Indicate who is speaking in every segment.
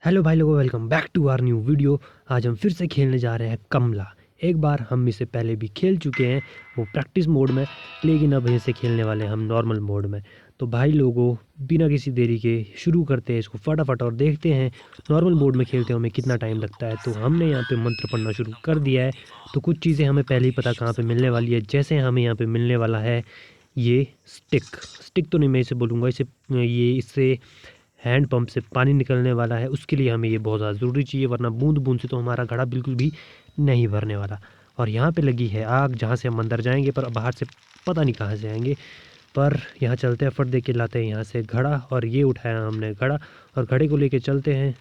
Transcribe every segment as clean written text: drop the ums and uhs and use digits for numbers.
Speaker 1: Hello भाई लोगों, welcome back to our new video. आज हम फिर से खेलने जा रहे हैं कमला। एक बार हम इसे पहले भी खेल चुके हैं, वो प्रैक्टिस मोड में, लेकिन अब इसे खेलने वाले हैं हम नॉर्मल मोड में। तो भाई लोगों, बिना किसी देरी के शुरू करते हैं इसको फटाफट और देखते हैं नॉर्मल मोड में खेलते हैं हमें कितना टाइम लगता है। तो हमने यहाँ पे मंत्र पढ़ना शुरू कर दिया है। तो कुछ चीज़ें हमें पहले ही पता कहाँ पर मिलने वाली है। जैसे हमें यहाँ पर मिलने वाला है ये स्टिक तो नहीं, मैं इसे बोलूँगा इसे, ये इससे हैंड पंप से पानी निकलने वाला है। उसके लिए हमें ये बहुत ज़्यादा ज़रूरी चाहिए, वरना बूंद बूंद से तो हमारा घड़ा बिल्कुल भी नहीं भरने वाला। और यहाँ पे लगी है आग, जहाँ से हम अंदर जाएंगे, पर बाहर से पता नहीं कहाँ से आएंगे। पर यहाँ चलते हैं, फट दे के लाते हैं यहाँ से घड़ा, और ये उठाया हमने घड़ा और घड़े को लेके चलते हैं।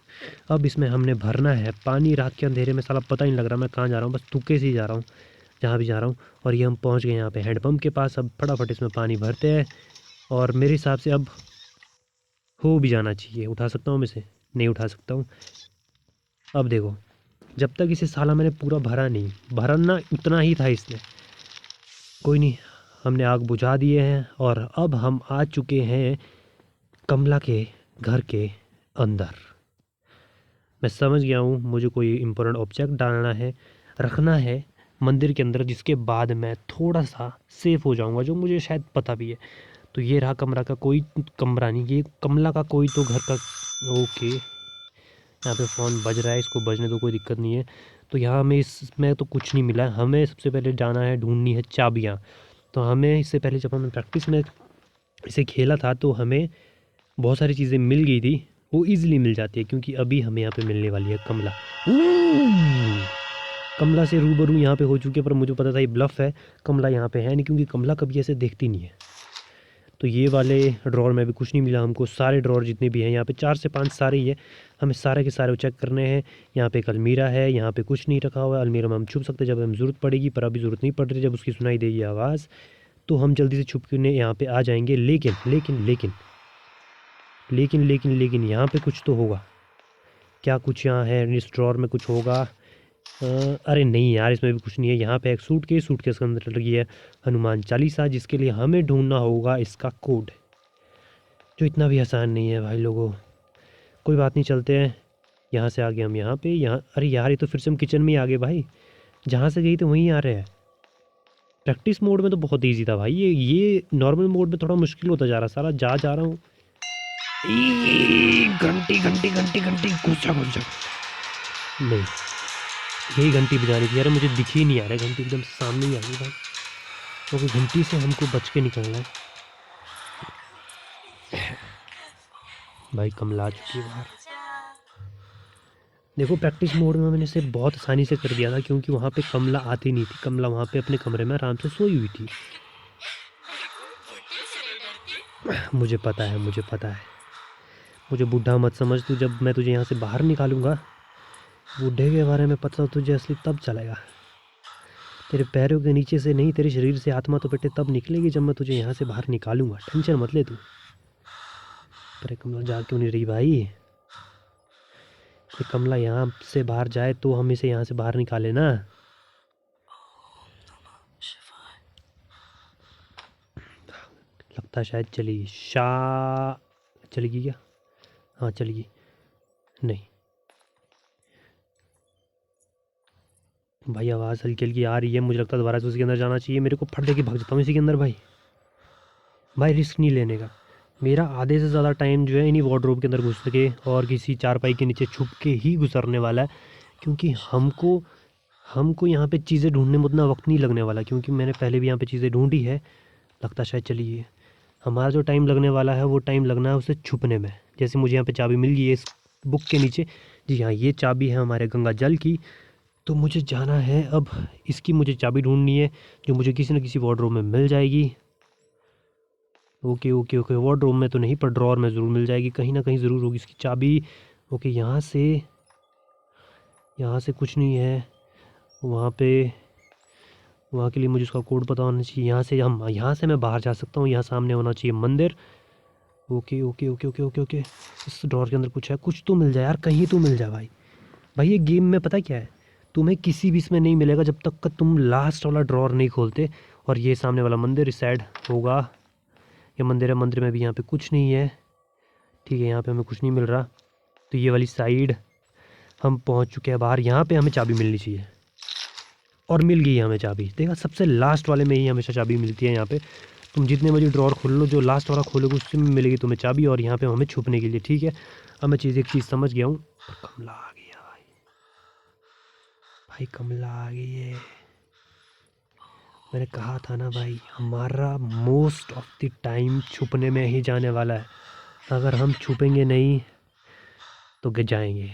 Speaker 1: अब इसमें हमने भरना है पानी। रात के अंधेरे में साला पता नहीं लग रहा मैं कहाँ जा रहा हूँ, बस तुक्के से ही जा रहा हूँ जहाँ भी जा रहा हूँ। और ये हम पहुँच गए यहाँ पे हैंडपम्प के पास। अब फटाफट इसमें पानी भरते हैं, और मेरे हिसाब से अब हो भी जाना चाहिए। उठा सकता हूँ मैं इसे? नहीं उठा सकता हूँ। अब देखो, जब तक इसे साला मैंने पूरा भरा नहीं, भरना उतना ही था इसमें। कोई नहीं, हमने आग बुझा दिए हैं और अब हम आ चुके हैं कमला के घर के अंदर। मैं समझ गया हूँ, मुझे कोई इम्पोर्टेंट ऑब्जेक्ट डालना है, रखना है मंदिर के अंदर, जिसके बाद मैं थोड़ा सा सेफ़ हो जाऊँगा, जो मुझे शायद पता भी है। तो ये रहा कमरा का कोई कमरा नहीं, ये कमला का कोई तो घर का। ओके, यहाँ पे फ़ोन बज रहा है, इसको बजने दो, कोई दिक्कत नहीं है। तो यहाँ हमें इसमें तो कुछ नहीं मिला है। हमें सबसे पहले जाना है, ढूंढनी है चाबियाँ। तो हमें इससे पहले जब हमने प्रैक्टिस में इसे खेला था तो हमें बहुत सारी चीज़ें मिल गई थी, वो ईज़िली मिल जाती है, क्योंकि अभी हमें यहाँ पे मिलने वाली है कमला। कमला से रूबरू यहाँ पे हो चुके हैं, पर मुझे पता था ये ब्लफ है, कमला यहाँ पे है नहीं, क्योंकि कमला कभी ऐसे देखती नहीं है। तो ये वाले ड्रॉर में भी कुछ नहीं मिला हमको। सारे ड्रॉर जितने भी हैं यहाँ पे 4 से 5 सारे ही है, हमें सारे के सारे चेक करने हैं। यहाँ पे एक अलमीरा है, यहाँ पे कुछ नहीं रखा हुआ है। अलमीरा में हम छुप सकते हैं जब हमें ज़रूरत पड़ेगी, पर अभी ज़रूरत नहीं पड़ रही। जब उसकी सुनाई देगी आवाज़ तो हम जल्दी से छुप के यहाँ पे आ जाएंगे। लेकिन लेकिन लेकिन लेकिन लेकिन लेकिन यहाँ पे कुछ तो होगा। क्या कुछ यहाँ है? इस ड्रॉर में कुछ होगा। अरे नहीं यार, इसमें भी कुछ नहीं है। यहाँ पे एक सूटकेस के अंदर लगी है हनुमान चालीसा, जिसके लिए हमें ढूंढना होगा इसका कोड, जो इतना भी आसान नहीं है भाई लोगों। कोई बात नहीं, चलते हैं। यहाँ से आगे हम यहाँ पे, यहाँ, अरे यार ये तो फिर से हम किचन में ही आ गए भाई। जहाँ से गई तो वहीं आ रहे हैं। प्रैक्टिस मोड में तो बहुत इजी था भाई, ये नॉर्मल मोड में थोड़ा मुश्किल होता जा रहा। सारा जा रहा हूँ। घंटी घंटी घंटी घंटी, घुस जा घुस जा। नहीं, यही घंटी बजानी थी यार, मुझे दिख ही नहीं आ रहा। घंटी एकदम सामने ही आ गई भाई, क्योंकि घंटी से हमको बच के निकलना है। भाई कमला आ चुकी है बाहर। देखो, प्रैक्टिस मोड में मैंने इसे बहुत आसानी से कर दिया था, क्योंकि वहाँ पे कमला आती नहीं थी। कमला वहाँ पे अपने कमरे में आराम से सोई हुई थी। मुझे पता है, मुझे पता है। मुझे बूढ़ा मत समझ तू। जब मैं तुझे यहाँ से बाहर निकालूंगा, बूढ़े के बारे में पता तुझे असली तब चलेगा। तेरे पैरों के नीचे से नहीं, तेरे शरीर से आत्मा तो बेटे तब निकलेगी जब मैं तुझे यहाँ से बाहर निकालूंगा। टेंशन मत ले तू। पर कमला जा क्यों नहीं रही भाई? ये कमला यहाँ से बाहर जाए तो हम इसे यहाँ से बाहर निकाले ना। लगता है शायद चली चलेगी क्या? हाँ चलेगी। नहीं भाई, आवाज़ हल्की हल्की आ रही है, मुझे लगता है दोबारा से उसके अंदर जाना चाहिए। मेरे को फट दे के भाग जाता हूँ इसी के अंदर भाई। भाई रिस्क नहीं लेने का। मेरा आधे से ज़्यादा टाइम जो है इन्हीं वार्डरोब के अंदर घुस के और किसी चारपाई के नीचे छुप के ही गुजरने वाला है, क्योंकि हमको हमको यहाँ पे चीज़ें ढूंढने में उतना वक्त नहीं लगने वाला, क्योंकि मैंने पहले भी यहाँ पे चीज़ें ढूंढी है। लगता शायद चली है। हमारा जो टाइम लगने वाला है वो टाइम लगना है उसे छुपने में। जैसे मुझे यहाँ पे चाबी मिल गई है इस बुक के नीचे। जी हाँ, ये चाबी है हमारे गंगा जल की। तो मुझे जाना है अब, इसकी मुझे चाबी ढूंढनी है, जो मुझे किसी न किसी वार्डरोब में मिल जाएगी। ओके ओके ओके, वार्डरोब में तो नहीं, पर ड्रॉर में ज़रूर मिल जाएगी, कहीं ना कहीं ज़रूर होगी इसकी चाबी। ओके, यहाँ से कुछ नहीं है। वहाँ पे, वहाँ के लिए मुझे उसका कोड पता होना चाहिए। यहाँ से मैं बाहर जा सकता हूँ। यहाँ सामने होना चाहिए मंदिर। Okay okay okay okay okay okay, इस ड्रॉर के अंदर कुछ है। कुछ तो मिल जाए यार, कहीं तो मिल जाए भाई। भाई ये गेम में पता क्या है, तुम्हें किसी भी इसमें नहीं मिलेगा जब तक का तुम लास्ट वाला ड्रॉर नहीं खोलते। और ये सामने वाला मंदिर इस साइड होगा। ये मंदिर है, मंदिर में भी यहाँ पे कुछ नहीं है। ठीक है, यहाँ पे हमें कुछ नहीं मिल रहा। तो ये वाली साइड हम पहुंच चुके हैं बाहर। यहाँ पे हमें चाबी मिलनी चाहिए और मिल गई है हमें चाबी। देखा, सबसे लास्ट वाले में ही हमेशा चाबी मिलती है। यहाँ पे तुम जितने बजे ड्रॉर खोल लो, जो लास्ट वाला खोलोगे उससे मिलेगी तुम्हें चाबी, और यहाँ पे हमें छुपने के लिए। ठीक है, अब मैं एक चीज़ समझ गया हूँ। कमला आ गई है भाई, भाई कमला आ गई है। मैंने कहा था ना भाई, हमारा मोस्ट ऑफ द टाइम छुपने में ही जाने वाला है। अगर हम छुपेंगे नहीं तो गिर जाएंगे।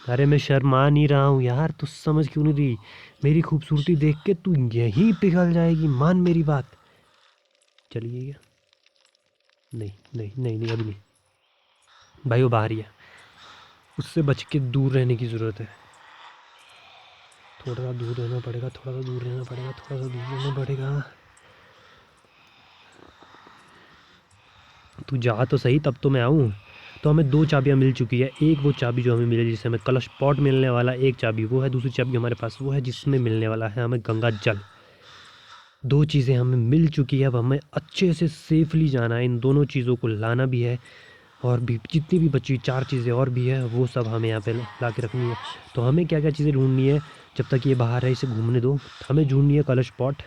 Speaker 1: अरे मैं शर्मा नहीं रहा हूँ यार, तू समझ क्यों नहीं रही? मेरी खूबसूरती देख के तू यहीं पिघल जाएगी, मान मेरी बात। चलिए क्या? नहीं नहीं नहीं नहीं, अभी नहीं भाई, वो बाहर ही है। उससे बच के दूर रहने की ज़रूरत है। थोड़ा सा दूर रहना पड़ेगा, थोड़ा सा दूर रहना पड़ेगा, थोड़ा सा दूर रहना पड़ेगा। तू जा तो सही, तब तो मैं आऊँ। तो हमें 2 चाबियाँ मिल चुकी है। एक वो चाबी जो हमें मिली जिससे हमें कलश पॉट मिलने वाला, एक चाबी वो है। दूसरी चाबी हमारे पास वो है जिसमें मिलने वाला है हमें गंगा जल। 2 चीज़ें हमें मिल चुकी है। अब हमें अच्छे से सेफली जाना है, इन दोनों चीज़ों को लाना भी है, और भी जितनी भी बची 4 चीज़ें और भी है वो सब हमें यहाँ पे ला के रखनी है। तो हमें क्या क्या चीज़ें ढूंढनी है जब तक ये बाहर है, इसे घूमने दो। हमें ढूंढनी है कलश पॉट,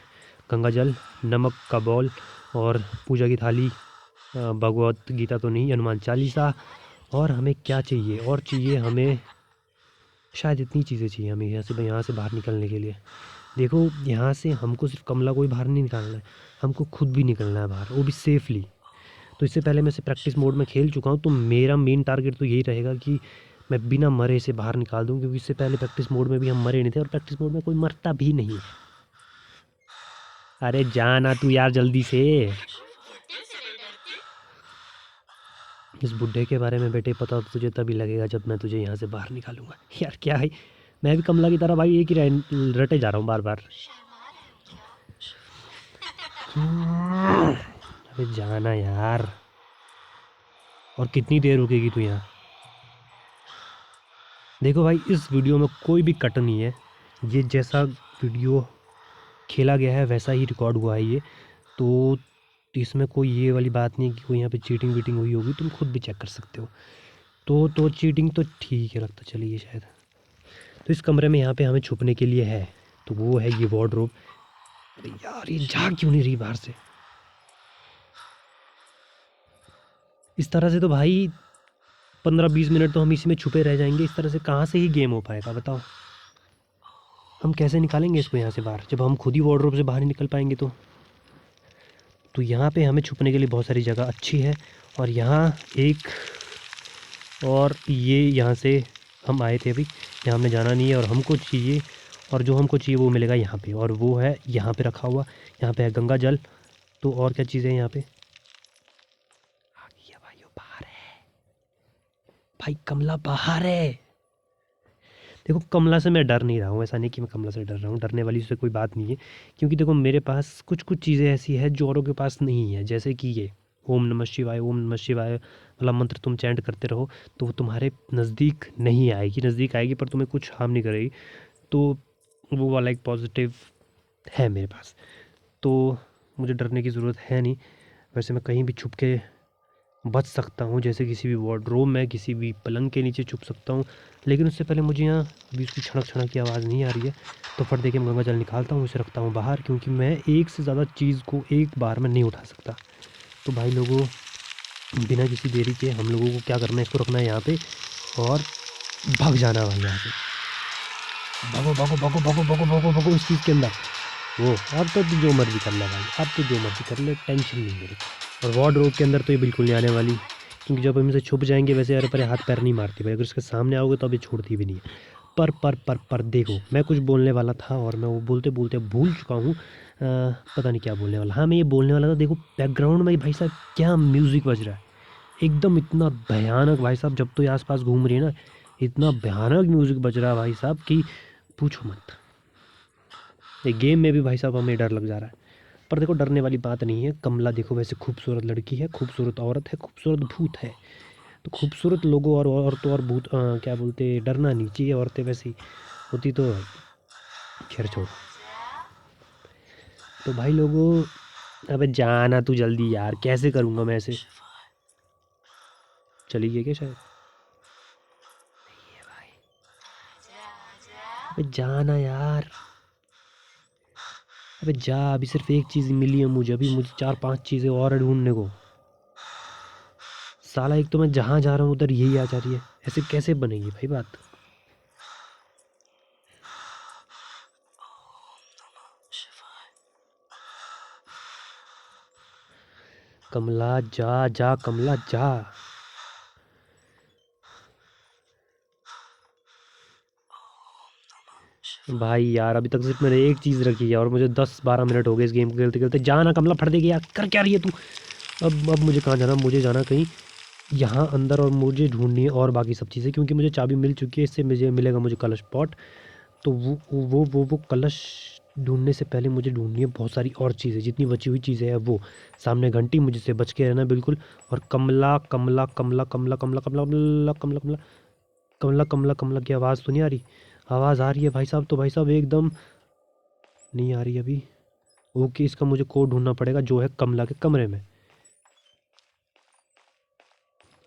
Speaker 1: गंगा जल, नमक का बॉल, और पूजा की थाली, भगवत गीता तो नहीं, हनुमान चालीसा। और हमें क्या चाहिए? और चाहिए हमें शायद इतनी चीज़ें चाहिए हमें यहाँ से बाहर निकलने के लिए। देखो, यहाँ से हमको सिर्फ कमला को ही बाहर नहीं निकालना है, हमको खुद भी निकलना है बाहर, वो भी सेफली। तो इससे पहले मैं इसे प्रैक्टिस मोड में खेल चुका हूँ, तो मेरा मेन टारगेट तो यही रहेगा कि मैं बिना मरे इसे बाहर निकाल दूँ, क्योंकि इससे पहले प्रैक्टिस मोड में भी हम मरे नहीं थे, और प्रैक्टिस मोड में कोई मरता भी नहीं है। अरे जाना तू यार जल्दी से। इस बुड्ढे के बारे में बेटे पता तो तुझे तभी लगेगा जब मैं तुझे यहाँ से बाहर निकालूंगा। यार क्या है, मैं भी कमला की तरह भाई एक ही रटे जा रहा हूँ बार बार। अबे जाना यार, और कितनी देर रुकेगी तू यहाँ? देखो भाई, इस वीडियो में कोई भी कट नहीं है, ये जैसा वीडियो खेला गया है वैसा ही रिकॉर्ड हुआ है ये। तो इसमें कोई ये वाली बात नहीं है कि कोई यहाँ पे चीटिंग वीटिंग हुई होगी, तुम खुद भी चेक कर सकते हो। तो चीटिंग तो ठीक है लगता, चलिए शायद। तो इस कमरे में यहाँ पे हमें छुपने के लिए है, तो वो है ये वार्डरोब। अरे यार, ये जा क्यों नहीं रही बाहर से? इस तरह से तो भाई 15-20 मिनट तो हम इसी में छुपे रह जाएंगे। इस तरह से कहाँ से ही गेम हो पाएगा बताओ? हम कैसे निकालेंगे इसको यहाँ से बाहर, जब हम खुद ही वार्डरोब से बाहर नहीं निकल पाएंगे तो यहाँ पे हमें छुपने के लिए बहुत सारी जगह अच्छी है। और यहाँ एक, और ये यहाँ से हम आए थे अभी, यहाँ हमने जाना नहीं है, और हमको चाहिए, और जो हमको चाहिए वो मिलेगा यहाँ पे, और वो है यहाँ पे रखा हुआ। यहाँ पे है गंगा जल। तो और क्या चीज़ें हैं यहाँ पे? आ गई है भाई, वो बाहर है भाई, कमला बाहर है। देखो, कमला से मैं डर नहीं रहा हूँ, ऐसा नहीं कि मैं कमला से डर रहा हूँ, डरने वाली उससे कोई बात नहीं है। क्योंकि देखो, मेरे पास कुछ कुछ चीज़ें ऐसी है जो औरों के पास नहीं है, जैसे कि ये ओम नमः शिवाय, ओम नमः शिवाय वाला मंत्र तुम चैंट करते रहो तो वो तुम्हारे नज़दीक नहीं आएगी, नज़दीक आएगी पर तुम्हें कुछ हार्म नहीं करेगी। तो वो वाला एक पॉजिटिव है मेरे पास, तो मुझे डरने की ज़रूरत है नहीं। वैसे मैं कहीं भी छुप के बच सकता हूँ, जैसे किसी भी वार्डरोब में, किसी भी पलंग के नीचे छुप सकता हूँ। लेकिन उससे पहले मुझे यहाँ अभी उसकी छड़क छड़क की आवाज़ नहीं आ रही है, तो फट देखिए मैं गंगा जल निकालता हूँ, उसे रखता हूँ बाहर, क्योंकि मैं एक से ज़्यादा चीज़ को एक बार में नहीं उठा सकता। तो भाई लोगों, बिना किसी देरी के हम लोगों को क्या करना है, इसको रखना है यहाँ पे और भाग जाना है भाई यहाँ से। भागो भागो भागो भागो भागो भागो भागो इस चीज़ के अंदर। वो अब तो तू जो मर्जी कर ले भाई, अब तो जो मर्जी कर ले, टेंशन नहीं मेरी। और वार्डरोब के अंदर तो ये बिल्कुल नहीं आने वाली, क्योंकि जब हम इसे छुप जाएंगे वैसे अरे परे हाथ पैर नहीं मारती भाई, अगर इसके सामने आओगे तो अभी छोड़ती भी नहीं है। पर देखो, मैं कुछ बोलने वाला था और मैं वो बोलते बोलते भूल चुका हूँ। पता नहीं क्या बोलने वाला, हाँ मैं ये बोलने वाला था, देखो बैकग्राउंड में भाई साहब क्या म्यूज़िक बज रहा है, एकदम इतना भयानक भाई साहब। जब तो ये आसपास घूम रही है ना, इतना भयानक म्यूज़िक बज रहा है भाई साहब कि पूछो मत। ये गेम में भी भाई साहब हमें डर लग जा रहा है। पर देखो, डरने वाली बात नहीं है। कमला देखो वैसे खूबसूरत लड़की है, खूबसूरत औरत है, खूबसूरत भूत है। तो खूबसूरत लोगों और औरतों और भूत क्या बोलते, डरना नहीं चाहिए। औरतें वैसी होती तो खैर छोड़। तो भाई लोगों, अबे जाना तू जल्दी यार, कैसे करूँगा मैं ऐसे? चली गई क्या शायद? अबे जाना यार, अबे जा, अभी सिर्फ एक चीज़ मिली है मुझे, अभी मुझे 4-5 चीज़ें और है ढूंढने को। साला एक तो मैं जहाँ जा रहा हूँ उधर यही आ जा रही है, ऐसे कैसे बनेगी भाई बात। कमला जा जा, कमला जा। भाई यार अभी तक सिर्फ मैंने एक चीज़ रखी है और मुझे 10-12 मिनट हो गए इस गेम को खेलते खेलते। जाना कमला, फट देगी यार, कर क्या रही है तू। अब मुझे कहाँ जाना, मुझे जाना कहीं यहाँ अंदर, और मुझे ढूंढनी है और बाकी सब चीज़ें, क्योंकि मुझे चाबी मिल चुकी है। इससे मुझे मिलेगा मुझे कलश पॉट। तो वो कलश ढूंढने से पहले मुझे ढूंढनी है बहुत सारी और चीज़ें, जितनी बची हुई चीज़ें हैं वो। सामने घंटी, मुझसे बच के रहना बिल्कुल। और कमला कमला कमला कमला कमला कमला कमला कमला कमला कमला कमला कमला की आवाज़ तो नहीं आ रही? आवाज़ आ रही है भाई साहब, तो भाई साहब एकदम नहीं आ रही अभी। ओके, इसका मुझे कोड ढूंढना पड़ेगा जो है कमला के कमरे में।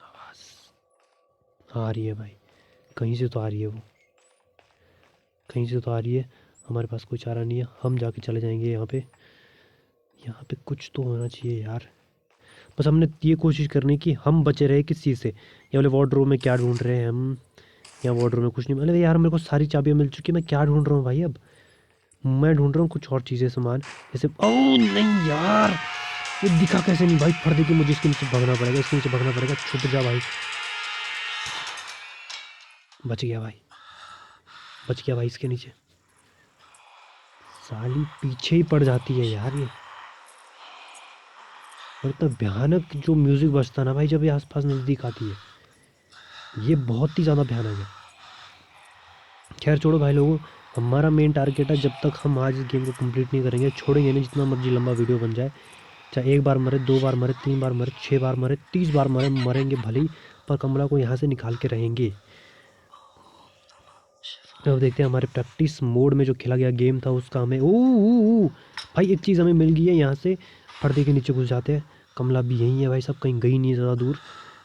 Speaker 1: आवाज़ आ रही है भाई, कहीं से तो आ रही है वो, कहीं से तो आ रही है। हमारे पास कोई चारा नहीं है, हम जाके चले जाएंगे यहाँ पे। यहाँ पे कुछ तो होना चाहिए यार। बस हमने ये कोशिश करनी कि हम बचे रहे किस चीज़ से। ये वाले वार्डरोब में क्या ढूंढ रहे हैं हम? यहाँ वार्डरोब में कुछ नहीं। अरे यार मेरे को सारी चाबियाँ मिल चुकी है, मैं क्या ढूंढ रहा हूँ भाई अब? मैं ढूंढ रहा हूँ कुछ और चीज़ें, सामान जैसे। ओह नहीं यार, ये दिखा कैसे नहीं भाई? फट देखिए, मुझे इसके नीचे भागना पड़ेगा, इसके नीचे भागना पड़ेगा। छुप जा भाई, बच गया भाई, बच गया भाई इसके नीचे। साली पीछे ही पड़ जाती है यार ये। और इतना भयानक जो म्यूज़िक बजता ना भाई जब ये आसपास नज़दीक आती है, ये बहुत ही ज़्यादा भयानक है। खैर छोड़ो भाई लोगों, हमारा मेन टारगेट है, जब तक हम आज इस गेम को कंप्लीट नहीं करेंगे, छोड़ेंगे नहीं, जितना मर्जी लंबा वीडियो बन जाए। चाहे 1 बार मरे, 2 बार मरे, 3 बार मरे, 6 बार मरे, 30 बार मरे, मरेंगे भले ही, पर कमला को यहाँ से निकाल के रहेंगे। अब देखते हैं हमारे प्रैक्टिस मोड में जो खेला गया गेम था उसका हमें भाई एक चीज़ हमें मिल गई है यहाँ से। पर्दे के नीचे घुस जाते हैं। कमला भी यहीं है भाई साहब, कहीं गई नहीं है ज़्यादा दूर,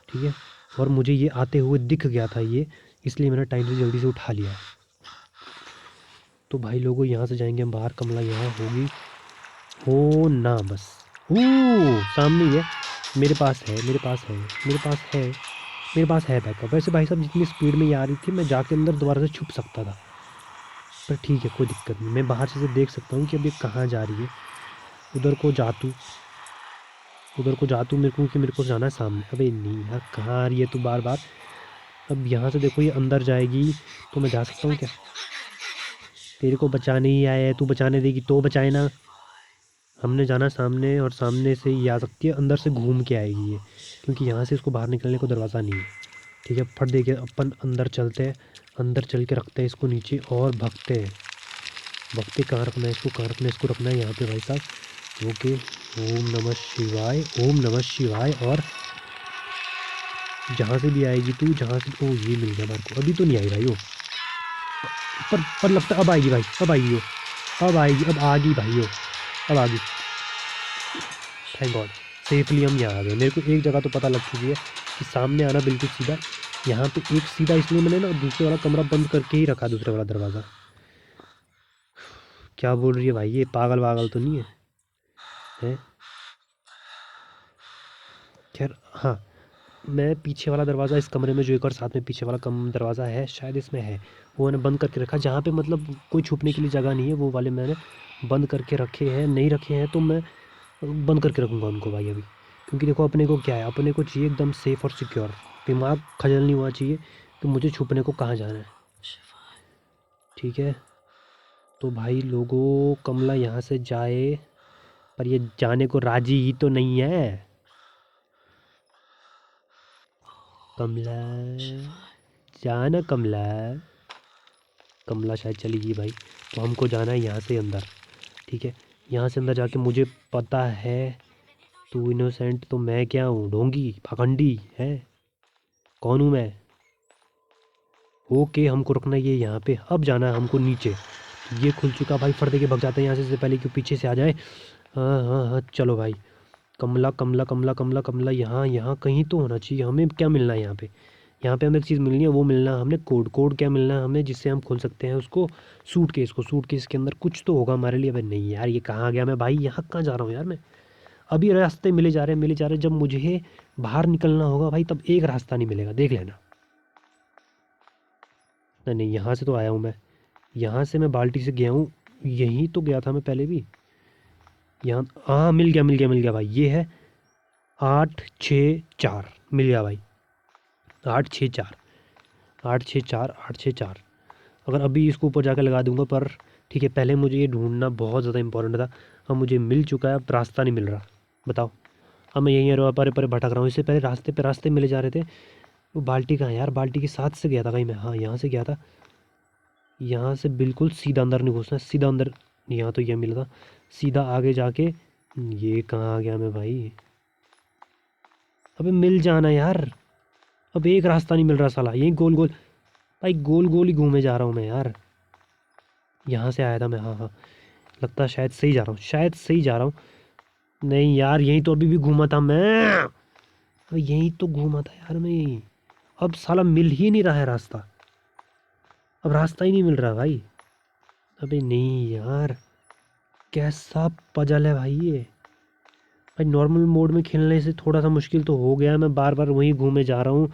Speaker 1: ठीक है। और मुझे ये आते हुए दिख गया था ये, इसलिए मैंने टाइम से जल्दी से उठा लिया। तो भाई लोगों यहाँ से जाएंगे हम बाहर, कमला यहाँ होगी हो ना बस। सामने ही है, मेरे पास है, मेरे पास है, मेरे पास है, मेरे पास है बैकअप। वैसे भाई साहब जितनी स्पीड में ये आ रही थी, मैं जाके अंदर दोबारा से छुप सकता था, पर ठीक है कोई दिक्कत नहीं। मैं बाहर से देख सकता हूँ कि अब ये कहाँ जा रही है। उधर को जातू, उधर को जातू मेरे को, क्योंकि मेरे को जाना है सामने। अबे नहीं यार, कहाँ आ रही है तू बार बार? अब यहाँ से देखो ये अंदर जाएगी तो मैं जा सकता हूँ क्या? तेरे को बचाने ही आया है, तू बचाने देगी तो बचाए ना। हमने जाना सामने, और सामने से ही आ सकती है, अंदर से घूम के आएगी ये, क्योंकि यहाँ से इसको बाहर निकलने को दरवाज़ा नहीं है। ठीक है, फट देखिए अपन अंदर चलते हैं, अंदर चल के रखते हैं इसको नीचे और भगते हैं। भगते कहाँ रखना है इसको, कहाँ रखना है इसको? रखना है यहाँ पे भाई साहब। ओके, ओम नमः शिवाय, ओम नमः शिवाय। और जहाँ से भी आएगी तू, जहाँ से, ओ ये मिल गया मेरे को। अभी तो नहीं आई भाई वो, पर लगता अब आएगी भाई, अब आएगी वो, अब आएगी, अब आ गई भाई वो, अब आ गई। थैंक गॉड, सेफली हम यहाँ आ गए। मेरे को एक जगह तो पता लग चुकी है कि सामने आना बिल्कुल सीधा। यहाँ पे एक सीधा इसलिए मैंने ना दूसरे वाला कमरा बंद करके ही रखा, दूसरे वाला दरवाज़ा। क्या बोल रही है भाई, ये पागल वागल तो नहीं है, हैं? खैर हाँ, मैं पीछे वाला दरवाज़ा इस कमरे में, जो एक और साथ में पीछे वाला कम दरवाज़ा है, शायद इसमें है, वो मैंने बंद करके रखा। जहाँ पे मतलब कोई छुपने के लिए जगह नहीं है, वो वाले मैंने बंद करके रखे हैं। नहीं रखे हैं तो मैं बंद करके रखूँगा उनको भाई अभी, क्योंकि देखो अपने को क्या है, अपने को चाहिए एकदम सेफ़ और सिक्योर। दिमाग खजल नहीं हुआ चाहिए कि मुझे छुपने को कहाँ जाना है, ठीक है। तो भाई लोगों, कमला यहाँ से जाए, पर ये जाने को राजी ही तो नहीं है। कमला जाना, कमला, कमला शायद चली गई भाई। तो हमको जाना है यहाँ से अंदर, ठीक है। यहाँ से अंदर जाके मुझे पता है तू इनोसेंट तो मैं क्या हूँ, ढोंगी पाखंडी है? कौन हूँ मैं? ओके, हमको रखना ये यहाँ पे। अब जाना है हमको नीचे। ये खुल चुका भाई, फट के भग जाते हैं यहाँ से पहले कि पीछे से आ जाए। हाँ हाँ हाँ, चलो भाई। कमला कमला कमला कमला कमला, यहाँ यहाँ कहीं तो होना चाहिए। हमें क्या मिलना है यहाँ पे? यहाँ पे हमें एक चीज़ मिलनी है, वो मिलना हमने कोड। कोड क्या मिलना है हमें, जिससे हम खोल सकते हैं उसको, सूटकेस को। सूटकेस के अंदर कुछ तो होगा हमारे लिए। अबे नहीं यार, ये कहाँ गया मैं भाई, यहाँ कहाँ जा रहा हूँ यार मैं। अभी रास्ते मिले जा रहे हैं, मिले जा रहे हैं। जब मुझे बाहर निकलना होगा भाई, तब एक रास्ता नहीं मिलेगा, देख लेना। नहीं नहीं, यहाँ से तो आया हूँ मैं, यहाँ से मैं बाल्टी से गया हूँ, यहीं तो गया था मैं पहले भी। यहाँ, हाँ मिल गया मिल गया मिल गया भाई, ये है 8 6 4, मिल गया भाई। 8 6 4, 8 6 4, 8 6 4। अगर अभी इसको ऊपर जाकर लगा दूंगा, पर ठीक है, पहले मुझे ये ढूंढना बहुत ज़्यादा इंपॉर्टेंट था। अब मुझे मिल चुका है, अब रास्ता नहीं मिल रहा, बताओ। अब मैं यहीं परे परे भटक रहा हूँ। इससे पहले रास्ते पे रास्ते मिले जा रहे थे। वो बाल्टी कहाँ है यार, बाल्टी के साथ से गया था भाई मैं, हाँ यहाँ से गया था। यहाँ से बिल्कुल सीधा अंदर नहीं घुसना, सीधा अंदर। यहाँ तो ये मिला था, सीधा आगे जाके। ये कहाँ आ गया मैं भाई, अबे मिल जाना यार। अब एक रास्ता नहीं मिल रहा साला, यही गोल गोल भाई, गोल गोल ही घूमे जा रहा हूँ मैं यार। यहाँ से आया था मैं, हाँ हाँ, लगता है शायद सही जा रहा हूँ, शायद सही जा रहा हूँ। नहीं यार, यहीं तो अभी भी घूमा था मैं, अबे यहीं तो घूमा था यार मैं। अब साला मिल ही नहीं रहा है रास्ता, अब रास्ता ही नहीं मिल रहा भाई। अबे नहीं यार, कैसा पजल है भाई ये। भाई नॉर्मल मोड में खेलने से थोड़ा सा मुश्किल तो हो गया, मैं बार बार वहीं घूमे जा रहा हूँ।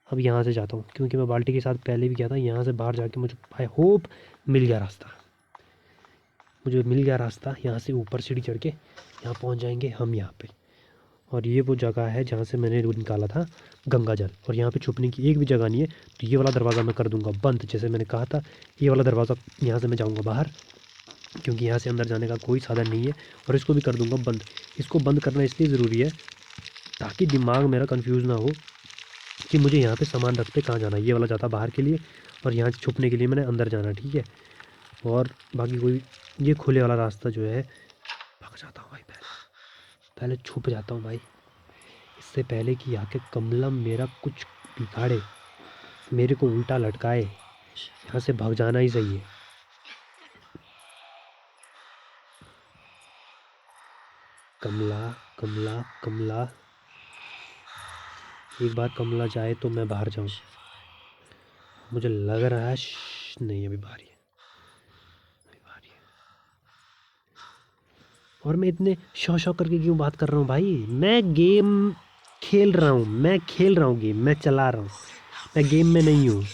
Speaker 1: अब यहाँ से जाता हूँ, क्योंकि मैं बाल्टी के साथ पहले भी गया था। यहाँ से बाहर जाके मुझे आई होप मिल गया रास्ता, मुझे मिल गया रास्ता। यहाँ से ऊपर सीढ़ी चढ़ के यहाँ पहुँच जाएंगे हम यहाँ पे। और ये वो जगह है जहाँ से मैंने वो निकाला था गंगा जल, और यहाँ पे छुपने की एक भी जगह नहीं है। तो ये वाला दरवाज़ा मैं कर दूंगा बंद, जैसे मैंने कहा था। ये वाला दरवाज़ा, यहाँ से मैं जाऊँगा बाहर, क्योंकि यहाँ से अंदर जाने का कोई साधन नहीं है। और इसको भी कर दूंगा बंद। इसको बंद करना इसलिए ज़रूरी है ताकि दिमाग मेरा कंफ्यूज ना हो कि मुझे यहाँ पे सामान रखते कहाँ जाना है। ये वाला जाता बाहर के लिए, और यहाँ छुपने के लिए मैंने अंदर जाना, ठीक है। और बाकी कोई, ये खुले वाला रास्ता जो है, भाग जाता हूँ भाई, पहले पहले छुप जाता हूँ भाई, इससे पहले कि आके कमला मेरा कुछ बिगाड़े, मेरे को उल्टा लटकाए। यहाँ से भाग जाना ही सही है। कमला कमला कमला, एक बार कमला जाए तो मैं बाहर जाऊँ। मुझे लग रहा है नहीं, अभी बाहर ही है, अभी बाहर ही है। और मैं इतने शौ शौ करके क्यों बात कर रहा हूँ भाई, मैं गेम खेल रहा हूँ, मैं खेल रहा हूँ गेम, मैं चला रहा हूँ, मैं गेम में नहीं हूँ।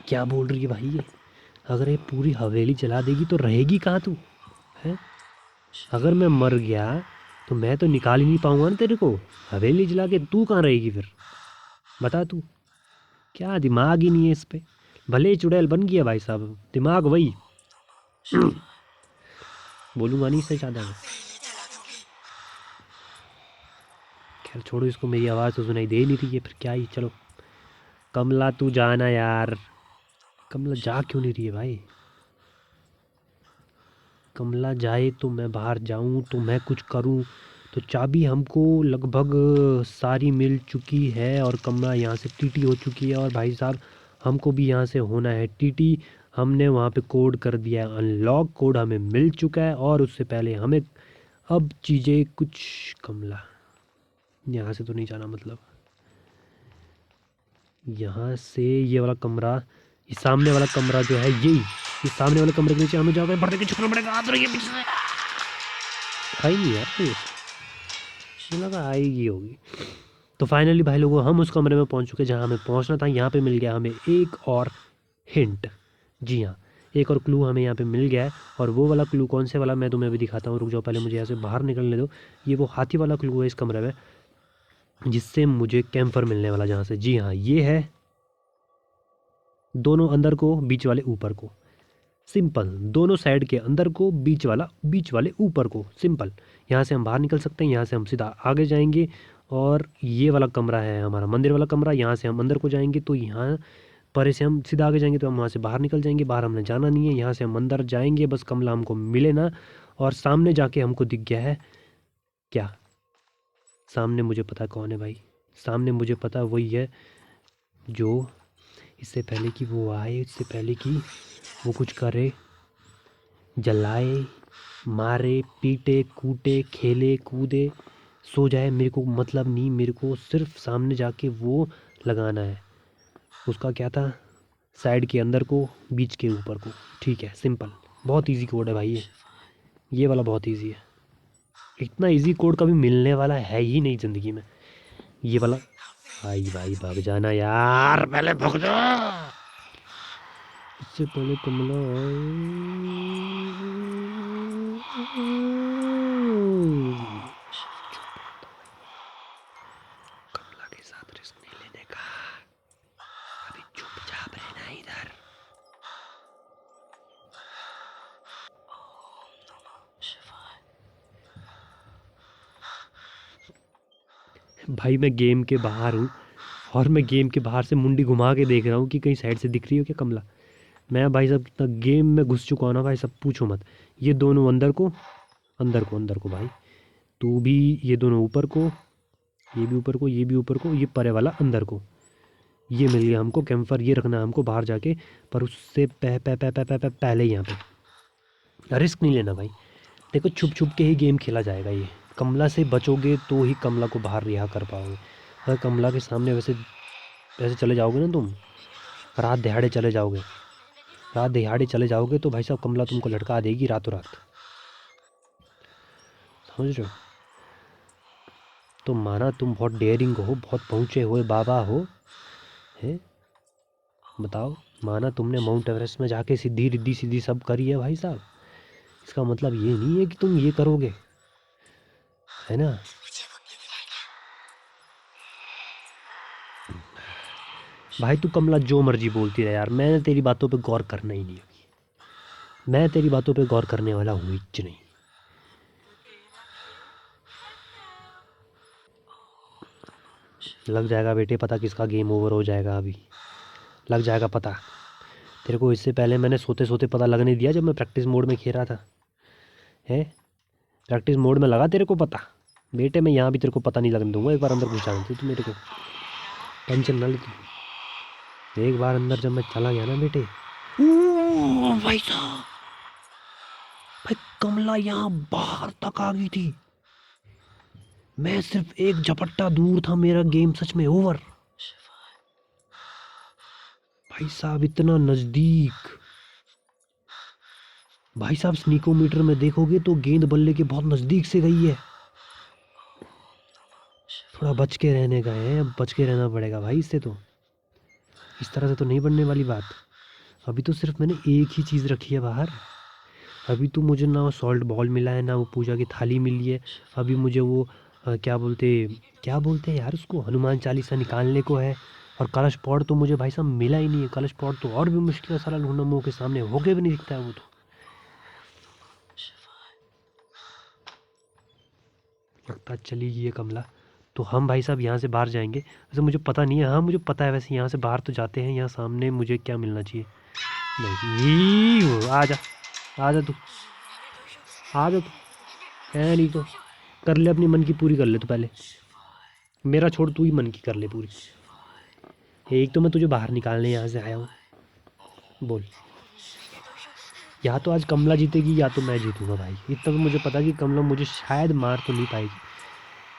Speaker 1: क्या बोल रही है भाई ये, अगर ये पूरी हवेली जला देगी तो रहेगी कहाँ तू है। अगर मैं मर गया तो मैं तो निकाल ही नहीं पाऊंगा ना तेरे को, हवेली जला के तू कहाँ रहेगी फिर, बता तू। क्या दिमाग ही नहीं है इस पे, भले ही चुड़ैल बन गया भाई साहब, दिमाग वही। बोलूँगा नहीं इससे ज़्यादा मैं। खैर छोड़ो इसको, मेरी आवाज़ तो सुनाई दे नहीं रही है, फिर क्या ही, चलो। कमला तू जाना यार, कमला जा क्यों नहीं रही है भाई। कमला जाए तो मैं बाहर जाऊं, तो मैं कुछ करूं। तो चाबी हमको लगभग सारी मिल चुकी है, और कमला यहाँ से टीटी हो चुकी है। और भाई साहब हमको भी यहाँ से होना है टीटी। हमने वहाँ पे कोड कर दिया है अनलॉक, कोड हमें मिल चुका है। और उससे पहले हमें अब चीज़ें कुछ, कमला यहाँ से तो नहीं जाना, मतलब यहाँ से ये वाला कमरा, ये सामने वाला कमरा जो है, यही ये सामने वाले कमरे के नीचे हमें जाकर बढ़ने के छुपना पड़ेगा। हाथ रखिए पीछे से, आई नहीं यार ये, मुझे लगा आएगी होगी। तो फाइनली भाई लोगों, हम उस कमरे में पहुंच चुके जहां हमें पहुंचना था। यहाँ पे मिल गया हमें एक और हिंट, जी हाँ, एक और क्लू हमें यहाँ पे मिल गया है। और वो वाला क्लू कौन से वाला, मैं तुम्हें अभी दिखाता हूँ, रुक जाओ, पहले मुझे यहाँ से बाहर निकलने दो। ये वो हाथी वाला क्लू है इस कमरे में, जिससे मुझे कैम्फर मिलने वाला, जहाँ से, जी हाँ, ये है दोनों अंदर को, बीच वाले ऊपर को, सिंपल। दोनों साइड के अंदर को, बीच वाला बीच वाले ऊपर को, सिंपल। यहाँ से हम बाहर निकल सकते हैं, यहाँ से हम सीधा आगे जाएंगे। और ये वाला कमरा है हमारा मंदिर वाला कमरा, यहाँ से हम अंदर को जाएंगे तो यहाँ परे से हम सीधा आगे जाएंगे तो हम वहाँ से बाहर निकल जाएंगे। बाहर हमने जाना नहीं है, यहाँ से हम अंदर जाएंगे, बस कमला हमको मिले ना। और सामने जाके हमको दिख गया है क्या, सामने मुझे पता कौन है भाई, सामने मुझे पता वही है जो इससे पहले कि वो आए, इससे पहले कि वो कुछ करे, जलाए, मारे, पीटे, कूटे, खेले, कूदे, सो जाए मेरे को मतलब नहीं, मेरे को सिर्फ सामने जाके वो लगाना है। उसका क्या था, साइड के अंदर को, बीच के ऊपर को। ठीक है, सिंपल, बहुत इजी कोड है भाई ये वाला बहुत इजी है। इतना इजी कोड कभी मिलने वाला है ही नहीं ज़िंदगी में, ये वाला। भाई भाई भाग जाना यार, पहले भाग जा, इससे पहले कमला कमला के साथ रिस्क नहीं लेने का, अभी चुपचाप रहना इधर। भाई मैं गेम के बाहर हूँ, और मैं गेम के बाहर से मुंडी घुमा के देख रहा हूँ कि कहीं साइड से दिख रही हो क्या कमला। मैं भाई साहब कितना गेम में घुस चुका हूँ ना भाई, सब पूछो मत। ये दोनों अंदर को, अंदर को, अंदर को भाई, तू भी, ये दोनों ऊपर को, ये भी ऊपर को, ये भी ऊपर को, ये परे वाला अंदर को। ये मिल गया हमको कैम्फर, ये रखना है हमको बाहर जाके, पर उससे पहले यहाँ पे रिस्क नहीं लेना भाई। देखो छुप छुप के ही गेम खेला जाएगा ये, कमला से बचोगे तो ही कमला को बाहर रिहा कर पाओगे। अगर कमला के सामने वैसे वैसे चले जाओगे ना तुम, रात दिहाड़े चले जाओगे, रात दिहाड़े चले जाओगे तो भाई साहब कमला तुमको लटका देगी रातों रात, समझ रहे हो। तो माना तुम बहुत डेयरिंग हो, बहुत पहुँचे हुए बाबा हो, हैं, बताओ, माना तुमने माउंट एवरेस्ट में जाके सीधी रिद्धि सीधी सब करी है भाई साहब, इसका मतलब ये नहीं है कि तुम ये करोगे, है ना। भाई तू कमला जो मर्जी बोलती रहे यार, मैंने तेरी बातों पे गौर करना ही नहीं अभी, मैं तेरी बातों पे गौर करने वाला हूँ ही नहीं। लग जाएगा बेटे पता किसका गेम ओवर हो जाएगा अभी, लग जाएगा पता। तेरे को इससे पहले मैंने सोते सोते पता लगने दिया जब मैं प्रैक्टिस मोड में खेल रहा था, है, प्रैक्टिस मोड में लगा तेरे को पता। बेटे मैं यहाँ भी तेरे को पता नहीं लगने दूंगा, एक बार अंदर घुस जाना तू मेरे को, टेंशन ना ले तू। एक बार अंदर जब मैं चला गया ना बेटे, भाई साहब, भाई कमला यहाँ बाहर तक आ गई थी, मैं सिर्फ एक झपट्टा दूर था, मेरा गेम सच में ओवर। भाई साहब इतना नज़दीक, भाई साहब स्नीकोमीटर में देखोगे तो गेंद बल्ले के बहुत नज़दीक से गई है। थोड़ा बच के रहने का है, बच के रहना पड़ेगा भाई इससे, तो इस तरह से तो नहीं बनने वाली बात। अभी तो सिर्फ मैंने एक ही चीज़ रखी है बाहर, अभी तो मुझे ना सॉल्ट बॉल मिला है, ना वो पूजा की थाली मिली है। अभी मुझे वो क्या बोलते हैं यार उसको, हनुमान चालीसा निकालने को है। और कलश पॉट तो मुझे भाई साहब मिला ही नहीं है, कलश पॉट तो और भी मुश्किल है, सारा ढूंढना मुँह के सामने होके भी नहीं दिखता है वो तो। लगता चली गई है कमला, तो हम भाई साहब यहाँ से बाहर जाएंगे। वैसे मुझे पता नहीं है, हाँ मुझे पता है वैसे यहाँ से बाहर तो जाते हैं, यहाँ सामने मुझे क्या मिलना चाहिए। नहीं वो आ जा, आ जा तू, आ जा तू, है नहीं तो कर ले अपनी मन की पूरी, कर ले तो पहले मेरा छोड़, तू ही मन की कर ले पूरी। एक तो मैं तुझे बाहर निकालने यहाँ से आया हूँ, बोल, या तो आज कमला जीतेगी या तो मैं जीतूंगा भाई। इतना तो मुझे पता है कि कमला मुझे शायद मार तो नहीं पाएगी,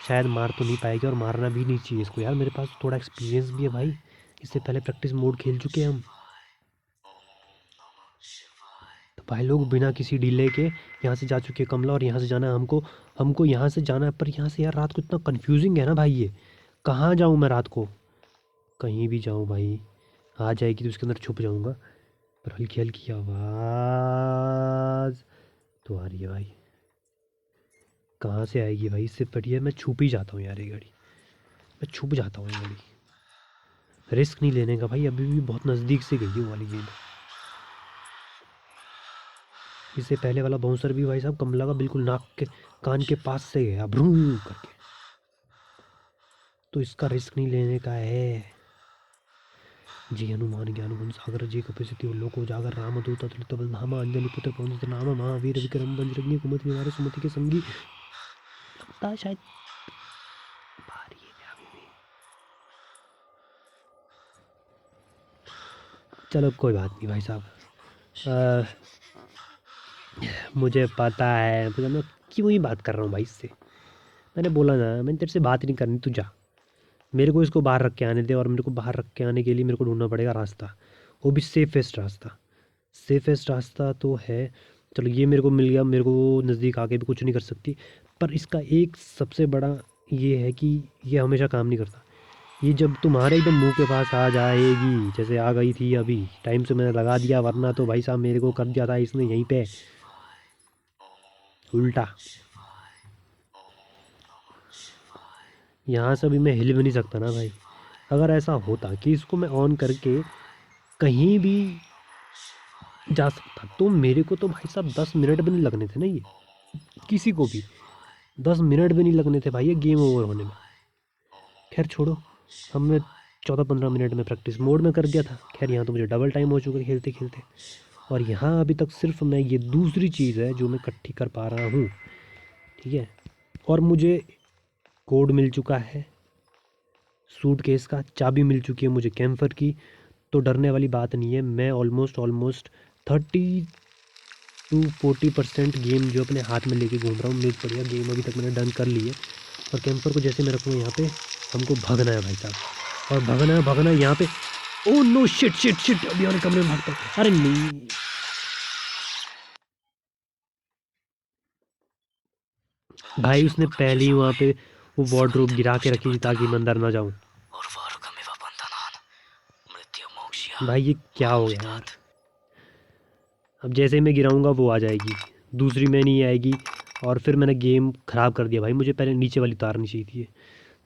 Speaker 1: शायद मार तो नहीं पाएगी, और मारना भी नहीं चाहिए इसको यार, मेरे पास थोड़ा एक्सपीरियंस भी है भाई, इससे पहले प्रैक्टिस मोड खेल चुके हैं हम। तो भाई लोग बिना किसी डिले के यहाँ से जा चुके हैं कमला, और यहाँ से जाना है हमको, हमको यहाँ से जाना है। पर यहाँ से यार रात को इतना कन्फ्यूजिंग है ना भाई, ये कहाँ जाऊँ मैं रात को, कहीं भी जाऊँ भाई, आ जाएगी तो उसके अंदर छुप जाऊँगा। पर हल्की हल्की आवाज़ तो आ रही है भाई, कहाँ से आएगी भाई, इससे बढ़िया मैं छुप ही जाता हूँ यार, ये गाड़ी, मैं छुप जाता हूँ ये गाड़ी, रिस्क नहीं लेने का भाई, अभी भी बहुत नज़दीक से गई है वो वाली गेंद। इससे पहले वाला बाउंसर भी भाई साहब कमला का बिल्कुल नाक के कान के पास से गया भ्रूं करके, तो इसका रिस्क नहीं लेने का है। जी हनुमान ज्ञान गुण सागर जी कपिसति लोको उजागर राम दूत अतुलित बल धामा अंजलि पुत्र पवन नाम महावीर विक्रम बजरंगी कुमति निवार सुमति के संगी। लगता है शायद बाहर ही है अभी भी। चलो कोई बात नहीं भाई साहब, मुझे पता है, मुझे, मैं क्यों ही बात कर रहा हूँ भाई इससे, मैंने बोला ना, मैंने तेरे से बात नहीं करनी, तू जा। मेरे को इसको बाहर रख के आने दे, और मेरे को बाहर रख के आने के लिए मेरे को ढूंढना पड़ेगा रास्ता, वो भी सेफेस्ट रास्ता। सेफेस्ट रास्ता तो है, चलो ये मेरे को मिल गया, मेरे को नज़दीक आके भी कुछ नहीं कर सकती। पर इसका एक सबसे बड़ा ये है कि ये हमेशा काम नहीं करता। ये जब तुम्हारे एकदम मुंह के पास आ जाएगी, जैसे आ गई थी अभी, टाइम से मैंने लगा दिया, वरना तो भाई साहब मेरे को कर दिया था इसने यहीं पे उल्टा। यहाँ से अभी मैं हिल भी नहीं सकता ना भाई। अगर ऐसा होता कि इसको मैं ऑन करके कहीं भी जा सकता, तो मेरे को तो भाई साहब 10 मिनट भी नहीं लगने थे ना, ये किसी को भी 10 मिनट भी नहीं लगने थे भाई, ये गेम ओवर होने में। खैर छोड़ो, हमने 14-15 मिनट में प्रैक्टिस मोड में कर दिया था। खैर यहाँ तो मुझे डबल टाइम हो चुका है खेलते खेलते, और यहाँ अभी तक सिर्फ मैं, ये दूसरी चीज़ है जो मैं इकट्ठी कर पा रहा हूँ, ठीक है। और मुझे कोड मिल चुका है, सूटकेस का चाबी मिल चुकी है मुझे कैम्फर की, तो डरने वाली बात नहीं है। मैं ऑलमोस्ट 30 to 40% गेम जो अपने हाथ में लेके घूम रहा हूँ, मेक बढ़िया गेम अभी तक मैंने डन कर ली है। और कैंपर को जैसे मैं रखूँगा यहाँ पे, हमको भागना है भाई साहब, और भागना है यहाँ पे। Oh no, shit shit shit, अभी और कमरे में भागता हूँ, अरे नहीं। भाई उसने पहले ही वहाँ पे वो वार्डरोब गिरा के रखी थी ताकि मैं अंदर ना जाऊँ। भाई ये क्या हो गया यार, अब जैसे ही मैं गिराऊंगा वो आ जाएगी, दूसरी में नहीं आएगी, और फिर मैंने गेम ख़राब कर दिया भाई। मुझे पहले नीचे वाली उतारनी चाहिए थी।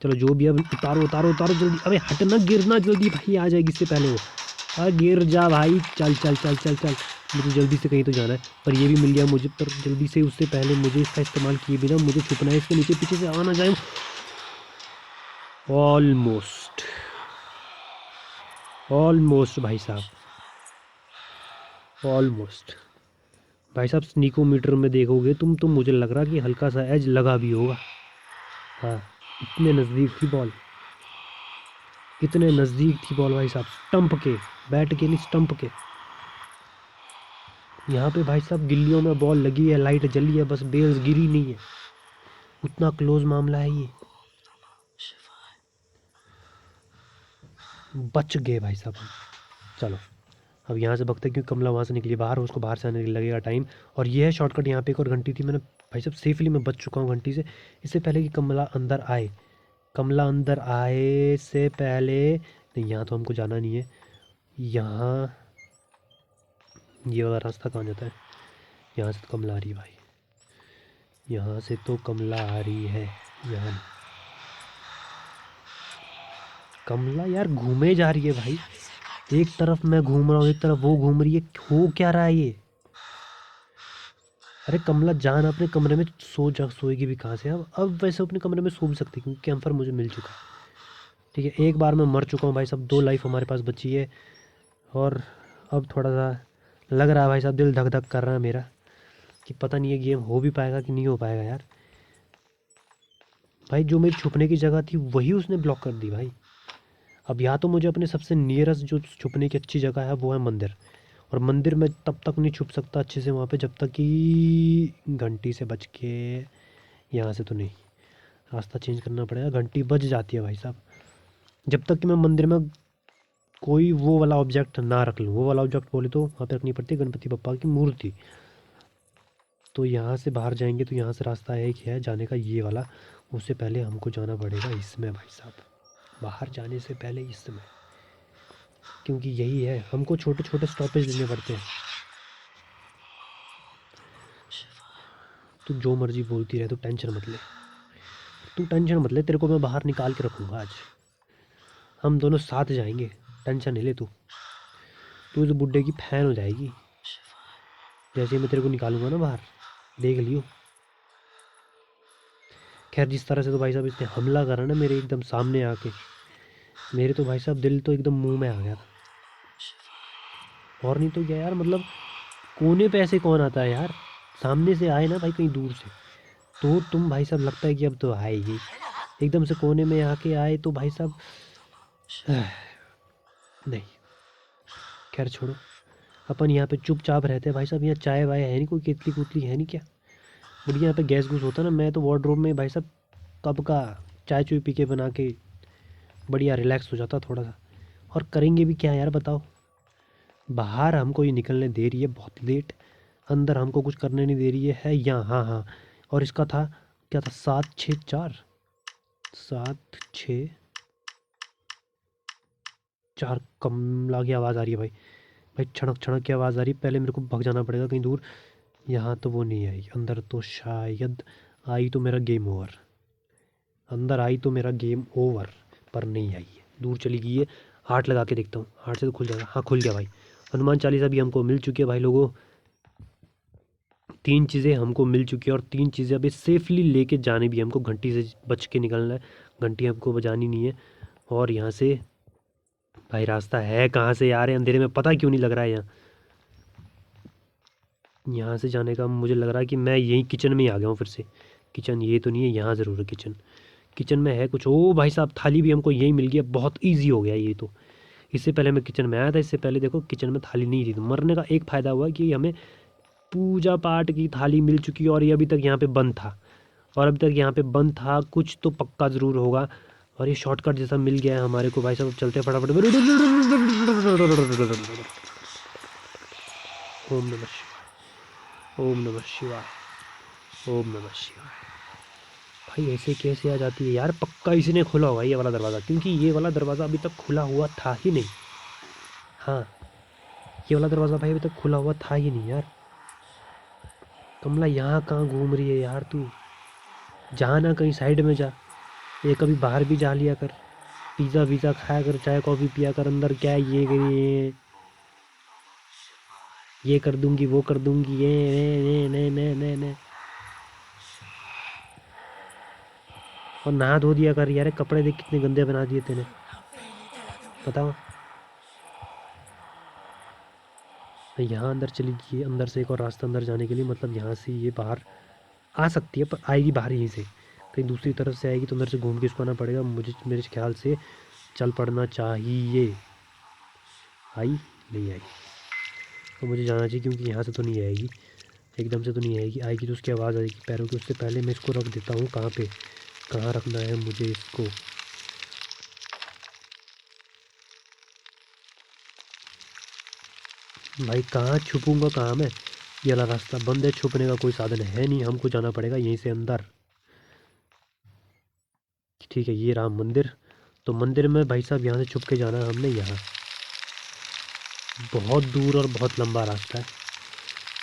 Speaker 1: चलो जो भी, अब उतारो उतारो उतारो जल्दी, अबे हटना, गिरना जल्दी भाई, आ जाएगी इससे पहले वो। अरे गिर जा भाई, चल चल चल चल चल, मुझे जल्दी से कहीं तो जाना है। पर ये भी मिल गया मुझे, पर जल्दी से उससे पहले मुझे इसका इस्तेमाल किए बिना मुझे छुपना है, इसके नीचे पीछे से आना जाए। ऑलमोस्ट ऑलमोस्ट भाई साहब, ऑलमोस्ट भाई साहब। स्नीकोमीटर में देखोगे तुम तो मुझे लग रहा कि हल्का सा एज लगा भी होगा। हाँ, इतने नज़दीक थी बॉल, इतने नज़दीक थी बॉल भाई साहब, स्टंप के, बैट के नहीं स्टंप के। यहाँ पे भाई साहब गिल्लियों में बॉल लगी है, लाइट जली है, बस बेल्स गिरी नहीं है, उतना क्लोज मामला है ये। बच गए भाई साहब हम। चलो अब यहाँ से भगते हैं, क्योंकि कमला वहाँ से निकली बाहर, उसको बाहर से आने के लिए लगेगा टाइम। और ये है शॉर्टकट, यहाँ पे एक और घंटी थी, मैंने भाई साहब सेफली मैं बच चुका हूँ घंटी से, इससे पहले कि कमला अंदर आए। कमला अंदर आए से पहले नहीं, यहाँ तो हमको जाना नहीं है। यहाँ ये वाला रास्ता कहाँ जाता है, यहाँ से तो कमला आ रही है भाई, यहाँ से तो कमला आ रही है। यहाँ कमला यार घूमे जा रही है भाई, एक तरफ मैं घूम रहा हूँ, एक तरफ वो घूम रही है, हो क्या रहा है ये। अरे कमला जान अपने कमरे में सो जा, सोएगी भी कहाँ से। अब वैसे अपने कमरे में सो भी सकती है, क्योंकि कैम्फर मुझे मिल चुका है, ठीक है। एक बार मैं मर चुका हूँ भाई साहब, 2 लाइफ हमारे पास बची है। और अब थोड़ा सा लग रहा है भाई साहब, दिल धक धक कर रहा है मेरा, कि पता नहीं ये गेम हो भी पाएगा कि नहीं हो पाएगा यार। भाई जो मेरी छुपने की जगह थी वही उसने ब्लॉक कर दी भाई। अब या तो मुझे अपने सबसे नियरेस्ट जो छुपने की अच्छी जगह है वो है मंदिर, और मंदिर में तब तक नहीं छुप सकता अच्छे से वहाँ पे जब तक कि घंटी से बच के, यहाँ से तो नहीं, रास्ता चेंज करना पड़ेगा, घंटी बज जाती है भाई साहब। जब तक कि मैं मंदिर में कोई वो वाला ऑब्जेक्ट ना रख लूँ, वो वाला ऑब्जेक्ट बोले तो वहाँ पे रखनी पड़ती है गणपति बप्पा की मूर्ति। तो यहाँ से बाहर जाएंगे तो यहाँ से रास्ता एक है जाने का, ये वाला। उससे पहले हमको जाना पड़ेगा इसमें भाई साहब, बाहर जाने से पहले इसमें, क्योंकि यही है, हमको छोटे छोटे स्टॉपेज लेने पड़ते हैं। तू जो मर्जी बोलती रहे, तू टेंशन मत ले, तू टेंशन मत ले, तेरे को मैं बाहर निकाल के रखूँगा आज, हम दोनों साथ जाएंगे, टेंशन नहीं ले तू। तू इस बुड्ढे की फैन हो जाएगी जैसे ही मैं तेरे को निकालूंगा ना बाहर, देख लियो। खैर जिस तरह से तो भाई साहब इसने हमला करा ना मेरे एकदम सामने आके, मेरे तो भाई साहब दिल तो एकदम मुंह में आ गया था। और नहीं तो क्या यार, मतलब कोने पे ऐसे कौन आता है यार, सामने से आए ना भाई कहीं दूर से, तो तुम भाई साहब लगता है कि अब तो आएगी, एकदम से कोने में आके आए तो भाई साहब नहीं। खैर छोड़ो, अपन यहाँ पे चुपचाप रहते हैं भाई साहब, यहाँ चाय वाय है नहीं, कोई केतली कुतली है नहीं क्या। बढ़िया यहाँ पे गैस गूस होता ना, मैं तो वार्डरोब में भाई साहब कब का चाय चुय पी के बना के बढ़िया रिलैक्स हो जाता थोड़ा सा। और करेंगे भी क्या यार बताओ। बाहर हमको ये निकलने दे रही है बहुत लेट, अंदर हमको कुछ करने नहीं दे रही है यहाँ। हाँ हाँ, और इसका था क्या था, 7 6 4, 7 6 4। कमला की आवाज़ आ रही है भाई। भाई छड़क छड़क की आवाज़ आ रही है, पहले मेरे को भाग जाना पड़ेगा कहीं दूर। यहाँ तो वो नहीं आई, अंदर तो शायद आई तो मेरा गेम ओवर। अंदर आई तो मेरा गेम ओवर, पर नहीं आई है, दूर चली गई है। हार्ट लगा के देखता हूँ, हार्ट से तो खुल जाएगा। हाँ खुल गया भाई। हनुमान चालीसा भी हमको मिल चुकी है भाई लोगों। 3 चीज़ें हमको मिल चुकी है और 3 चीज़ें अभी सेफली लेके जाने भी है हमको। घंटी से बच के निकलना है, घंटी हमको बजानी नहीं है। और यहाँ से भाई रास्ता है कहाँ से यार, अंधेरे में पता क्यों नहीं लग रहा है। यहाँ से जाने का मुझे लग रहा है कि मैं यहीं किचन में ही आ गया हूँ फिर से। किचन ये तो नहीं है, यहाँ ज़रूर है किचन। किचन में है कुछ। ओ भाई साहब, थाली भी हमको यहीं मिल गया, बहुत ईजी हो गया ये तो। इससे पहले मैं किचन में आया था, इससे पहले देखो किचन में थाली नहीं थी। तो मरने का एक फ़ायदा हुआ कि हमें पूजा पाठ की थाली मिल चुकी है और ये अभी तक यहाँ पे बंद था। और अभी तक यहाँ पे बंद था, कुछ तो पक्का ज़रूर होगा। और ये शॉर्टकट जैसा मिल गया है हमारे को भाई साहब। चलते फटाफट। ओम नमः शिवाय, ओम नमः शिवाय, ओम नमः शिवाय। भाई ऐसे कैसे आ जाती है यार, पक्का इसी ने खोला होगा ये वाला दरवाज़ा, क्योंकि ये वाला दरवाज़ा अभी तक खुला हुआ था ही नहीं। हाँ, ये वाला दरवाज़ा भाई अभी तक खुला हुआ था ही नहीं यार। कमला यहाँ कहाँ घूम रही है यार तू, जा ना कहीं साइड में जा। ये कभी बाहर भी जा लिया कर, पिज़्ज़ा वीज़ा खाया कर, चाय कॉफ़ी पिया कर। अंदर क्या है ये कर दूंगी वो कर दूंगी, ये ने। और नहा धो दिया कर यार, कपड़े देख कितने गंदे बना दिए तेने, बताओ। यहाँ अंदर चली गई, अंदर से एक और रास्ता अंदर जाने के लिए, मतलब यहाँ से ये बाहर आ सकती है, पर आएगी बाहर यहीं से। कहीं दूसरी तरफ से आएगी तो अंदर से घूम के इसको आना पड़ेगा मुझे, मेरे ख्याल से चल पड़ना चाहिए। आई नहीं आई तो मुझे जाना चाहिए, क्योंकि यहाँ से तो नहीं आएगी, एकदम से तो नहीं आएगी। आएगी तो उसकी आवाज़ आएगी पैरों की। उससे पहले मैं इसको रख देता हूँ कहाँ पे, कहाँ रखना है मुझे इसको। भाई कहाँ छुपूंगा, कहाँ मैं। ये वाला रास्ता बंद है, छुपने का कोई साधन है नहीं, हमको जाना पड़ेगा यहीं से अंदर। ठीक है, ये राम मंदिर। तो मंदिर में भाई साहब यहाँ से छुप के जाना है हमने। यहाँ बहुत दूर और बहुत लंबा रास्ता है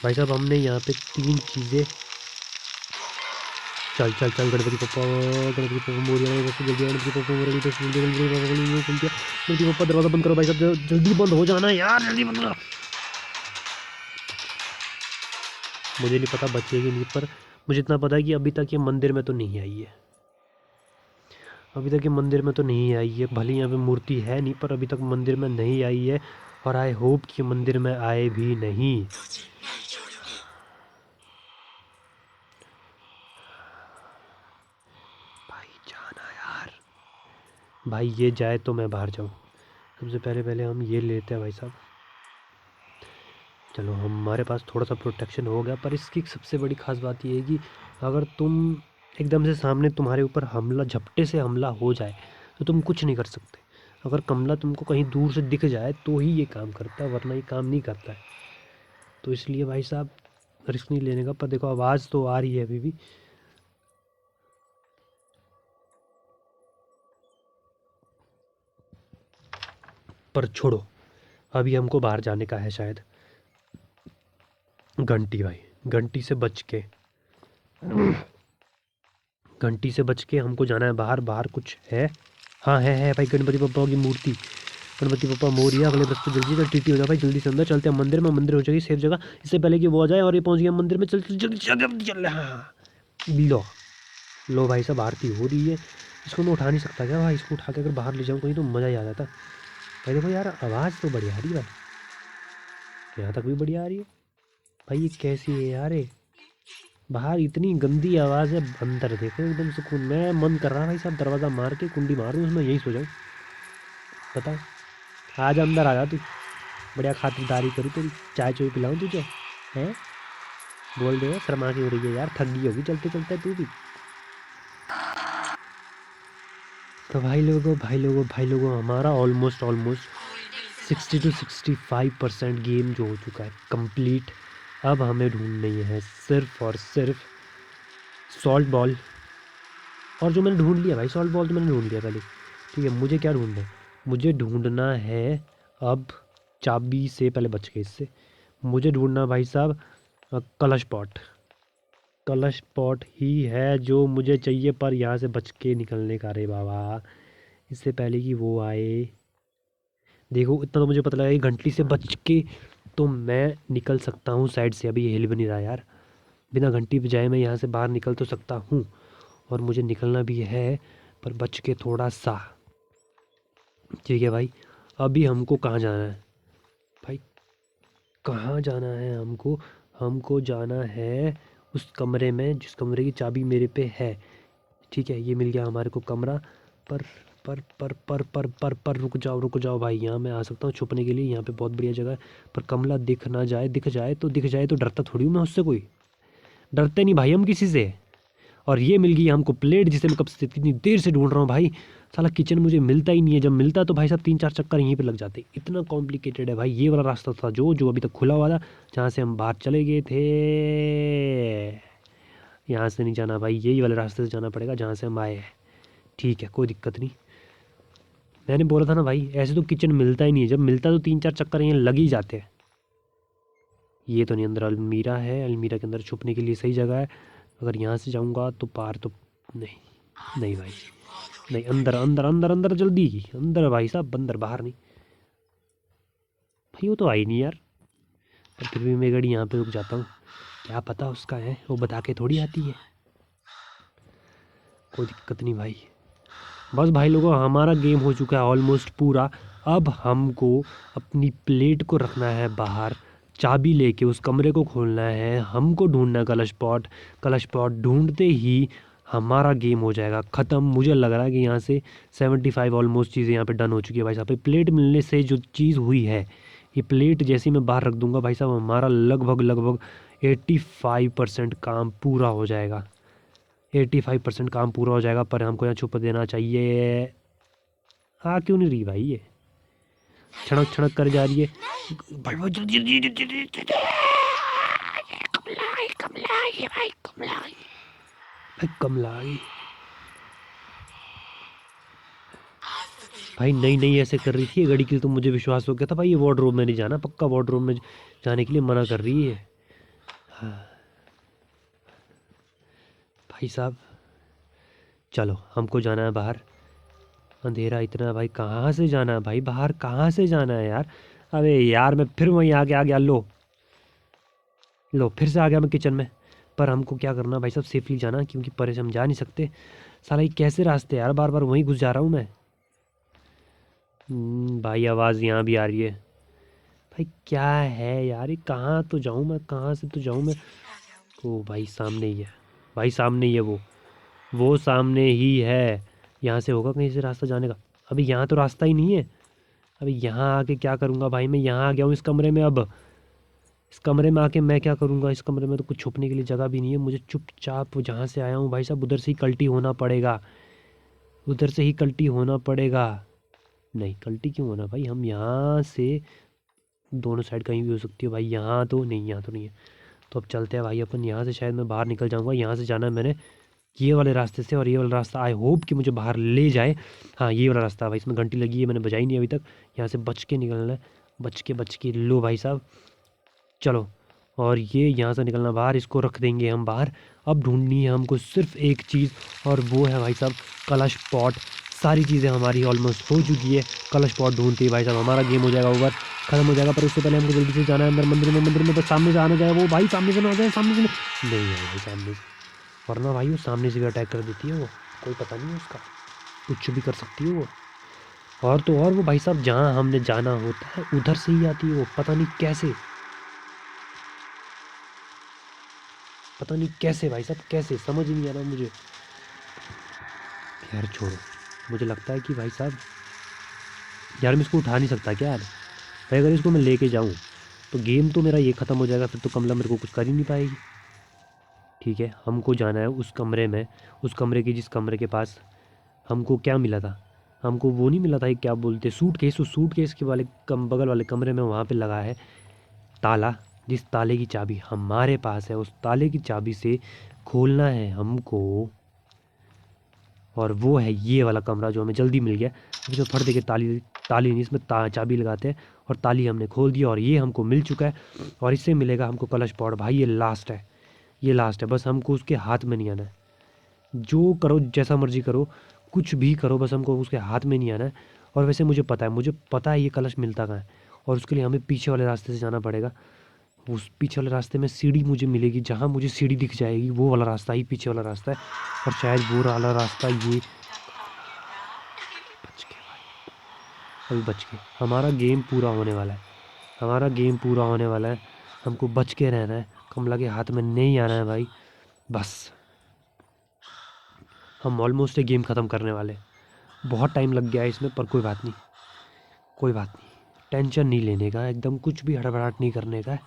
Speaker 1: भाई साहब। हमने यहाँ पे 3 चीज़ें। चल चल चल, गणपति पप्पा, गणपति पप्पा मोरिया, जल्दी गणपति पप्पा मोरिया, गणपति पप्पा दरवाज़ा बंद करो भाई साहब, जल्दी बंद हो जाना यार, जल्दी बंद करो। मुझे नहीं पता बचेगी नहीं, पर मुझे इतना पता है कि अभी तक ये मंदिर में तो नहीं आई है। अभी तक ये मंदिर में तो नहीं आई है, भले यहाँ पे मूर्ति है नहीं, पर अभी तक मंदिर में नहीं आई है। और आई होप कि मंदिर में आए भी नहीं। भाई जाना यार, भाई ये जाए तो मैं बाहर जाऊँ। सबसे पहले हम ये लेते हैं भाई साहब। चलो हमारे पास थोड़ा सा प्रोटेक्शन हो गया, पर इसकी सबसे बड़ी ख़ास बात ये है कि अगर तुम एकदम से सामने तुम्हारे ऊपर हमला, झपटे से हमला हो जाए, तो तुम कुछ नहीं कर सकते। अगर कमला तुमको कहीं दूर से दिख जाए तो ही ये काम करता है, वरना ये काम नहीं करता है। तो इसलिए भाई साहब रिस्क नहीं लेने का। पर देखो आवाज़ तो आ रही है अभी भी। पर छोड़ो, अभी हमको बाहर जाने का है शायद। घंटी भाई, घंटी से बच के, घंटी से बच के हमको जाना है बाहर। बाहर कुछ है, हाँ है भाई, गणपति बप्पा की मूर्ति। गणपति बप्पा मोरिया, अगले बस तो जल्दी से टीटी हो जाए भाई, जल्दी से अंदर चलते हैं मंदिर में। मंदिर हो जाएगी सेफ जगह, इससे पहले कि वो आ जाए। और ये पहुंच गया मंदिर में, चल चल जल्दी जल्दी चल। हाँ लो, लो भाई साहब आरती हो रही है। इसको मैं उठा नहीं सकता क्या भाई, इसको उठा के अगर बाहर ले जाऊँ कहीं तो मज़ा ही आ जाता। भाई देखो यार, आवाज़ तो बढ़िया आ रही है भाई, यहाँ तक भी बढ़िया आ रही है भाई। ये कैसी है यार, बाहर इतनी गंदी आवाज़ है, अंदर देखो एकदम सुकून। मैं मन कर रहा भाई साहब दरवाज़ा मार के कुंडी मारूँ उसमें, यहीं सो जाऊँ। बताओ, आज अंदर आ जा तू, बढ़िया खातिरदारी करूँ तेरी, चाय चुय पिलाऊँ तुझे, हैं। बोल दे, शर्मा की हो रही है यार, थक गई होगी चलते चलते तू भी। तो भाई लोगों हमारा ऑलमोस्ट 60 to 65% गेम जो हो चुका है कंप्लीट। अब हमें ढूंढनी है सिर्फ और सिर्फ सॉल्ट बॉल। और जो मैंने ढूंढ लिया भाई, सॉल्ट बॉल तो मैंने ढूंढ लिया पहले। ठीक है, मुझे क्या ढूंढना है? मुझे ढूंढना है अब चाबी से पहले बच गए इससे। मुझे ढूंढना भाई साहब कलश पॉट। कलश पॉट ही है जो मुझे चाहिए, पर यहाँ से बच के निकलने का रे बाबा, इससे पहले कि वो आए। देखो इतना तो मुझे पता लगा कि घंटी से बच के तो मैं निकल सकता हूँ साइड से। अभी ये हिल भी नहीं रहा यार, बिना घंटी बजाए मैं यहाँ से बाहर निकल तो सकता हूँ, और मुझे निकलना भी है, पर बच के थोड़ा सा। ठीक है भाई, अभी हमको कहाँ जाना है भाई? कहाँ जाना है हमको? हमको जाना है उस कमरे में जिस कमरे की चाबी मेरे पे है। ठीक है, ये मिल गया हमारे को कमरा। पर पर रुक जाओ भाई, यहाँ मैं आ सकता हूँ छुपने के लिए, यहाँ पे बहुत बढ़िया जगह है। पर कमला दिख ना जाए, दिख जाए तो डरता थोड़ी हूँ मैं उससे, कोई डरते नहीं भाई हम किसी से। और ये मिल गई हमको प्लेट, जिसे मैं कब से इतनी देर से ढूंढ रहा हूँ भाई। साला किचन मुझे मिलता ही नहीं है, जब मिलता तो भाई साहब 3-4 चक्कर यहीं पे लग जाते। इतना कॉम्प्लिकेटेड है भाई। ये वाला रास्ता था जो अभी तक खुला हुआ था, जहाँ से हम बाहर चले गए थे। यहाँ से नहीं जाना भाई, यही वाले रास्ते से जाना पड़ेगा जहाँ से हम आए हैं। ठीक है, कोई दिक्कत नहीं। मैंने बोला था ना भाई, ऐसे तो किचन मिलता ही नहीं है, जब मिलता तो 3-4 चक्कर यहाँ लग ही जाते हैं। ये तो नहीं, अंदर अलमीरा है, अलमीरा के अंदर छुपने के लिए सही जगह है। अगर यहाँ से जाऊँगा तो पार तो नहीं, नहीं भाई नहीं। अंदर अंदर अंदर अंदर जल्दी अंदर भाई साहब, अंदर बाहर नहीं। भाई वो तो आई नहीं यार, पर फिर भी मैं गाड़ी यहाँ पे रुक जाता हूँ। क्या पता उसका है, वो बता के थोड़ी आती है। कोई दिक्कत नहीं भाई। बस भाई लोगों, हमारा गेम हो चुका है ऑलमोस्ट पूरा। अब हमको अपनी प्लेट को रखना है बाहर, चाबी लेके उस कमरे को खोलना है, हमको ढूंढना है कलश पॉट। कलश पॉट ढूंढते ही हमारा गेम हो जाएगा ख़त्म। मुझे लग रहा है कि यहाँ से 75 ऑलमोस्ट चीज़ें यहाँ पे डन हो चुकी है भाई साहब। ये प्लेट मिलने से जो चीज़ हुई है, ये प्लेट जैसी मैं बाहर रख दूंगा भाई साहब, हमारा लगभग 85% काम पूरा हो जाएगा। 85% काम पूरा हो जाएगा, पर हमको यहाँ छुप देना चाहिए। हाँ क्यों नहीं रही भाई, ये छड़क छड़क कर जा रही है भाई। वो जल्दी जल्दी जल्दी जल्दी जल्दी। कमला ये भाई, कमला आई भाई। नई नई ऐसे कर रही थी ये घड़ी के लिए, तो मुझे विश्वास हो गया था भाई ये वार्डरोब में नहीं जाना, पक्का वार्डरोब में जाने के लिए मना कर रही है। हाँ भाई साहब, चलो हमको जाना है बाहर। अंधेरा इतना भाई, कहाँ से जाना है भाई बाहर, कहाँ से जाना है यार? अबे यार मैं फिर वहीं आगे आ गया। लो लो, फिर से आ गया मैं किचन में। पर हमको क्या करना भाई साहब, सेफली जाना, क्योंकि परे से हम जा नहीं सकते। साला ये कैसे रास्ते यार, बार बार वहीं घुस जा रहा हूँ मैं। भाई आवाज़ यहाँ भी आ रही है भाई। क्या है यार, ये कहाँ तो जाऊँ मैं, कहाँ से तो जाऊँ मैं? ओ भाई सामने ही है, भाई सामने ही है वो सामने ही है। यहाँ से होगा कहीं से रास्ता जाने का? अभी यहाँ तो रास्ता ही नहीं है। अभी यहाँ आके क्या करूँगा भाई? मैं यहाँ आ गया हूँ इस कमरे में। अब इस कमरे में आके मैं क्या करूँगा? इस कमरे में तो कुछ छुपने के लिए जगह भी नहीं है। मुझे चुपचाप जहाँ से आया हूँ भाई साहब, उधर से ही कल्टी होना पड़ेगा, उधर से ही कल्टी होना पड़ेगा। नहीं कल्टी क्यों होना भाई, हम यहाँ से दोनों साइड कहीं भी हो सकती है भाई। यहाँ तो नहीं, यहाँ तो नहीं है। तो अब चलते हैं भाई अपन यहाँ से। शायद मैं बाहर निकल जाऊँगा। यहाँ से जाना है मैंने ये वाले रास्ते से, और ये वाला रास्ता आई होप कि मुझे बाहर ले जाए। हाँ ये वाला रास्ता भाई, इसमें घंटी लगी है, मैंने बजाई नहीं अभी तक। यहाँ से बच के निकलना है, बच के लो भाई साहब, चलो। और ये यहाँ से निकलना बाहर, इसको रख देंगे हम बाहर। अब ढूंढनी है हमको सिर्फ एक चीज़, और वो है भाई साहब कलश पॉट। सारी चीज़ें हमारी ऑलमोस्ट हो चुकी है। कलश पॉट ढूंढते ही भाई साहब हमारा गेम हो जाएगा ओवर, खत्म हो जाएगा। पर उससे पहले हमको जल्दी से जाना है अंदर मंदिर में। बस सामने से आना जाएगा वो भाई, सामने से ना आ जाए, सामने से नहीं है भाई, सामने से। वरना भाई वो सामने से भी अटैक कर देती है, वो कोई पता नहीं है उसका, कुछ भी कर सकती है वो। और तो और वो भाई साहब जहाँ हमने जाना होता है उधर से ही आती है वो, पता नहीं कैसे, पता नहीं कैसे भाई साहब, कैसे समझ ही नहीं आ रहा मुझे। यार छोड़ो, मुझे लगता है कि भाई साहब यार मैं इसको उठा नहीं सकता क्या यार? भाई अगर इसको मैं लेके जाऊँ तो गेम तो मेरा ये ख़त्म हो जाएगा, फिर तो कमला मेरे को कुछ कर ही नहीं पाएगी। ठीक है, हमको जाना है उस कमरे में, उस कमरे के जिस कमरे के पास हमको क्या मिला था, हमको वो नहीं मिला था, क्या बोलते सूटकेस, उस सूटकेस के वाले बगल वाले कमरे में वहाँ पे लगा है ताला, जिस ताले की चाबी हमारे पास है। उस ताले की चाबी से खोलना है हमको, और वो है ये वाला कमरा जो हमें जल्दी मिल गया। अभी तो फट दे के ताली नहीं, इसमें चाबी लगाते हैं और ताली हमने खोल दी और ये हमको मिल चुका है। और इससे मिलेगा हमको कलश पाउडर। भाई ये लास्ट है, ये लास्ट है, बस हमको उसके हाथ में नहीं आना है। जो करो जैसा मर्जी करो, कुछ भी करो, बस हमको उसके हाथ में नहीं आना है। और वैसे मुझे पता है ये कलश मिलता कहाँ है, और उसके लिए हमें पीछे वाले रास्ते से जाना पड़ेगा। उस पीछे वाले रास्ते में सीढ़ी मुझे मिलेगी, जहाँ मुझे सीढ़ी दिख जाएगी वो वाला रास्ता ही पीछे वाला रास्ता है। और शायद वो वाला रास्ता ये बच के भाई, अभी बच के हमारा गेम पूरा होने वाला है, हमारा गेम पूरा होने वाला है। हमको बच के रहना है, कमला के हाथ में नहीं आना है भाई। बस हम ऑलमोस्ट ये गेम ख़त्म करने वाले हैं। बहुत टाइम लग गया है इसमें, पर कोई बात नहीं, कोई बात नहीं, टेंशन नहीं लेने का, एकदम कुछ भी हड़बड़ाहट नहीं करने का है,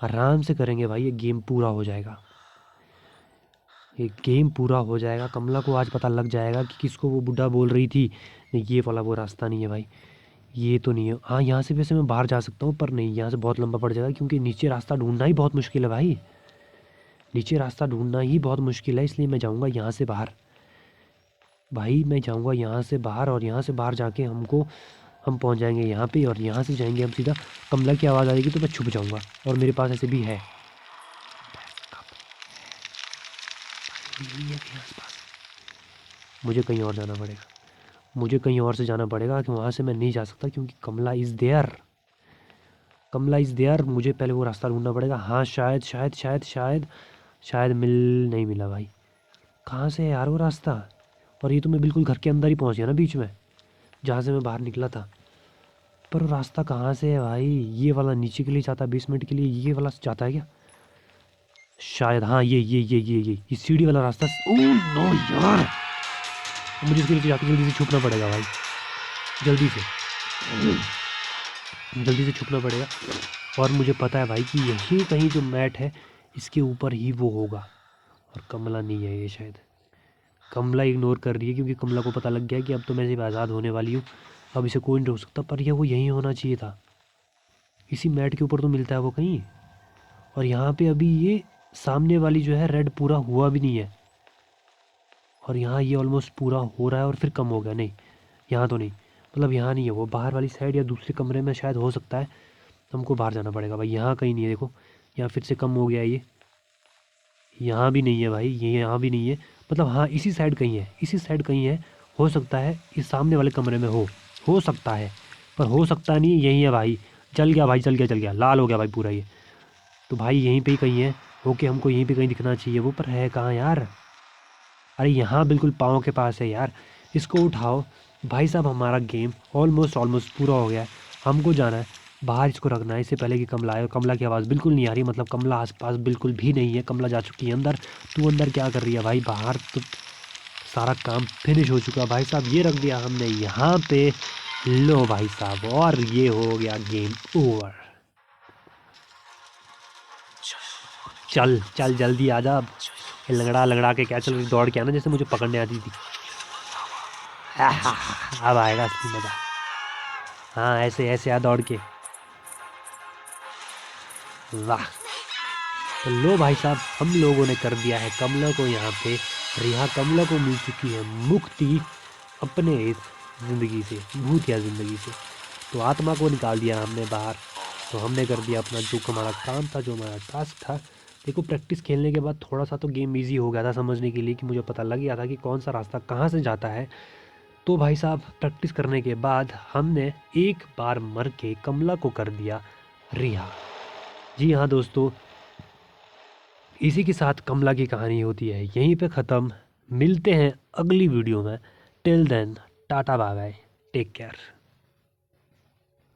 Speaker 1: आराम से करेंगे भाई। ये गेम पूरा हो जाएगा, ये गेम पूरा हो जाएगा। कमला को आज पता लग जाएगा कि किसको वो बुढ़ा बोल रही थी। नहीं, ये वाला वो रास्ता नहीं है भाई, ये तो नहीं है। हाँ, यहाँ से वैसे मैं बाहर जा सकता हूँ, पर नहीं, यहाँ से बहुत लंबा पड़ जाएगा, क्योंकि नीचे रास्ता ढूंढना ही बहुत मुश्किल है भाई, नीचे रास्ता ढूंढना ही बहुत मुश्किल है। इसलिए मैं जाऊँगा यहाँ से बाहर भाई, मैं जाऊँगा यहाँ से बाहर, और यहाँ से बाहर जाके हम पहुँच जाएंगे यहाँ पे, और यहाँ से जाएंगे हम सीधा। कमला की आवाज़ आएगी तो मैं छुप जाऊँगा, और मेरे पास ऐसे भी है नहीं है कहीं आसपास। मुझे कहीं और जाना पड़ेगा, मुझे कहीं और से जाना पड़ेगा, कि वहाँ से मैं नहीं जा सकता, क्योंकि Kamala is there, Kamala is there. मुझे पहले वो रास्ता ढूंढना पड़ेगा। हाँ, शायद शायद शायद शायद शायद नहीं मिला भाई। कहाँ से है यार वो रास्ता? और ये तो मैं बिल्कुल घर के अंदर ही पहुँच गया ना बीच में, जहाँ से मैं बाहर निकला था। पर वो रास्ता कहाँ से है भाई? ये वाला नीचे के लिए जाता है, बेसमेंट के लिए, ये वाला जाता है क्या शायद? हाँ, ये सीढ़ी वाला रास्ता। ओह नो यार, मुझे इसके नीचे जाके जल्दी से छुपना पड़ेगा भाई, जल्दी से छुपना पड़ेगा। और मुझे पता है भाई कि यही कहीं जो मैट है इसके ऊपर ही वो होगा, और कमला नहीं है ये शायद। कमला इग्नोर कर रही है, क्योंकि कमला को पता लग गया कि अब तो मैं सिर्फ आज़ाद होने वाली हूँ, अब इसे कोई नहीं रोक सकता। पर यह वो यहीं होना चाहिए था, इसी मैट के ऊपर तो मिलता है वो कहीं। और यहाँ पे अभी ये सामने वाली जो है रेड पूरा हुआ भी नहीं है, और यहाँ ये ऑलमोस्ट पूरा हो रहा है और फिर कम हो गया। नहीं, यहाँ तो नहीं, मतलब यहाँ नहीं है, वो बाहर वाली साइड या दूसरे कमरे में शायद हो सकता है। हमको बाहर जाना पड़ेगा भाई, यहाँ कहीं नहीं है। देखो, यहाँ फिर से कम हो गया है ये, यहाँ भी नहीं है भाई, ये यहाँ भी नहीं है। मतलब हाँ, इसी साइड कहीं है, इसी साइड कहीं है। हो सकता है इस सामने वाले कमरे में हो सकता है, पर हो सकता नहीं, यही है भाई। जल गया भाई, जल गया, लाल हो गया भाई पूरा ये। तो भाई यहीं पे ही कहीं है, ओके, हमको यहीं पे कहीं दिखना चाहिए वो, पर है कहाँ यार? अरे यहाँ बिल्कुल पाँव के पास है यार, इसको उठाओ भाई साहब। हमारा गेम ऑलमोस्ट पूरा हो गया है। हमको जाना है बाहर, इसको रखना है इससे पहले कि कमला आए। और कमला की आवाज़ बिल्कुल नहीं आ रही, मतलब कमला आसपास बिल्कुल भी नहीं है। कमला जा चुकी है अंदर। तू अंदर क्या कर रही है भाई? बाहर तो सारा काम फिनिश हो चुका भाई साहब, ये रख दिया हमने यहाँ पे। लो भाई साहब, और ये हो गया गेम ओवर। चल चल जल्दी आ जा, लंगड़ा लंगड़ा के क्या चल रही, दौड़ के आना जैसे मुझे पकड़ने आती थी। अब आएगा असली मजा। हाँ, ऐसे ऐसे आ दौड़ के, वाह। तो लो भाई साहब, हम लोगों ने कर दिया है कमला को यहाँ पे रिहा। कमला को मिल चुकी है मुक्ति अपने इस ज़िंदगी से, भूतिया ज़िंदगी से। तो आत्मा को निकाल दिया हमने बाहर। तो हमने कर दिया अपना जो हमारा काम था, जो हमारा टास्क था। देखो, प्रैक्टिस खेलने के बाद थोड़ा सा तो गेम इजी हो गया था समझने के लिए, कि मुझे पता लग गया था कि कौन सा रास्ता कहाँ से जाता है। तो भाई साहब, प्रैक्टिस करने के बाद हमने एक बार मर के कमला को कर दिया रिहा। जी हाँ दोस्तों, इसी के साथ कमला की कहानी होती है यहीं पे ख़त्म। मिलते हैं अगली वीडियो में। Till then, tata bye bye, take care.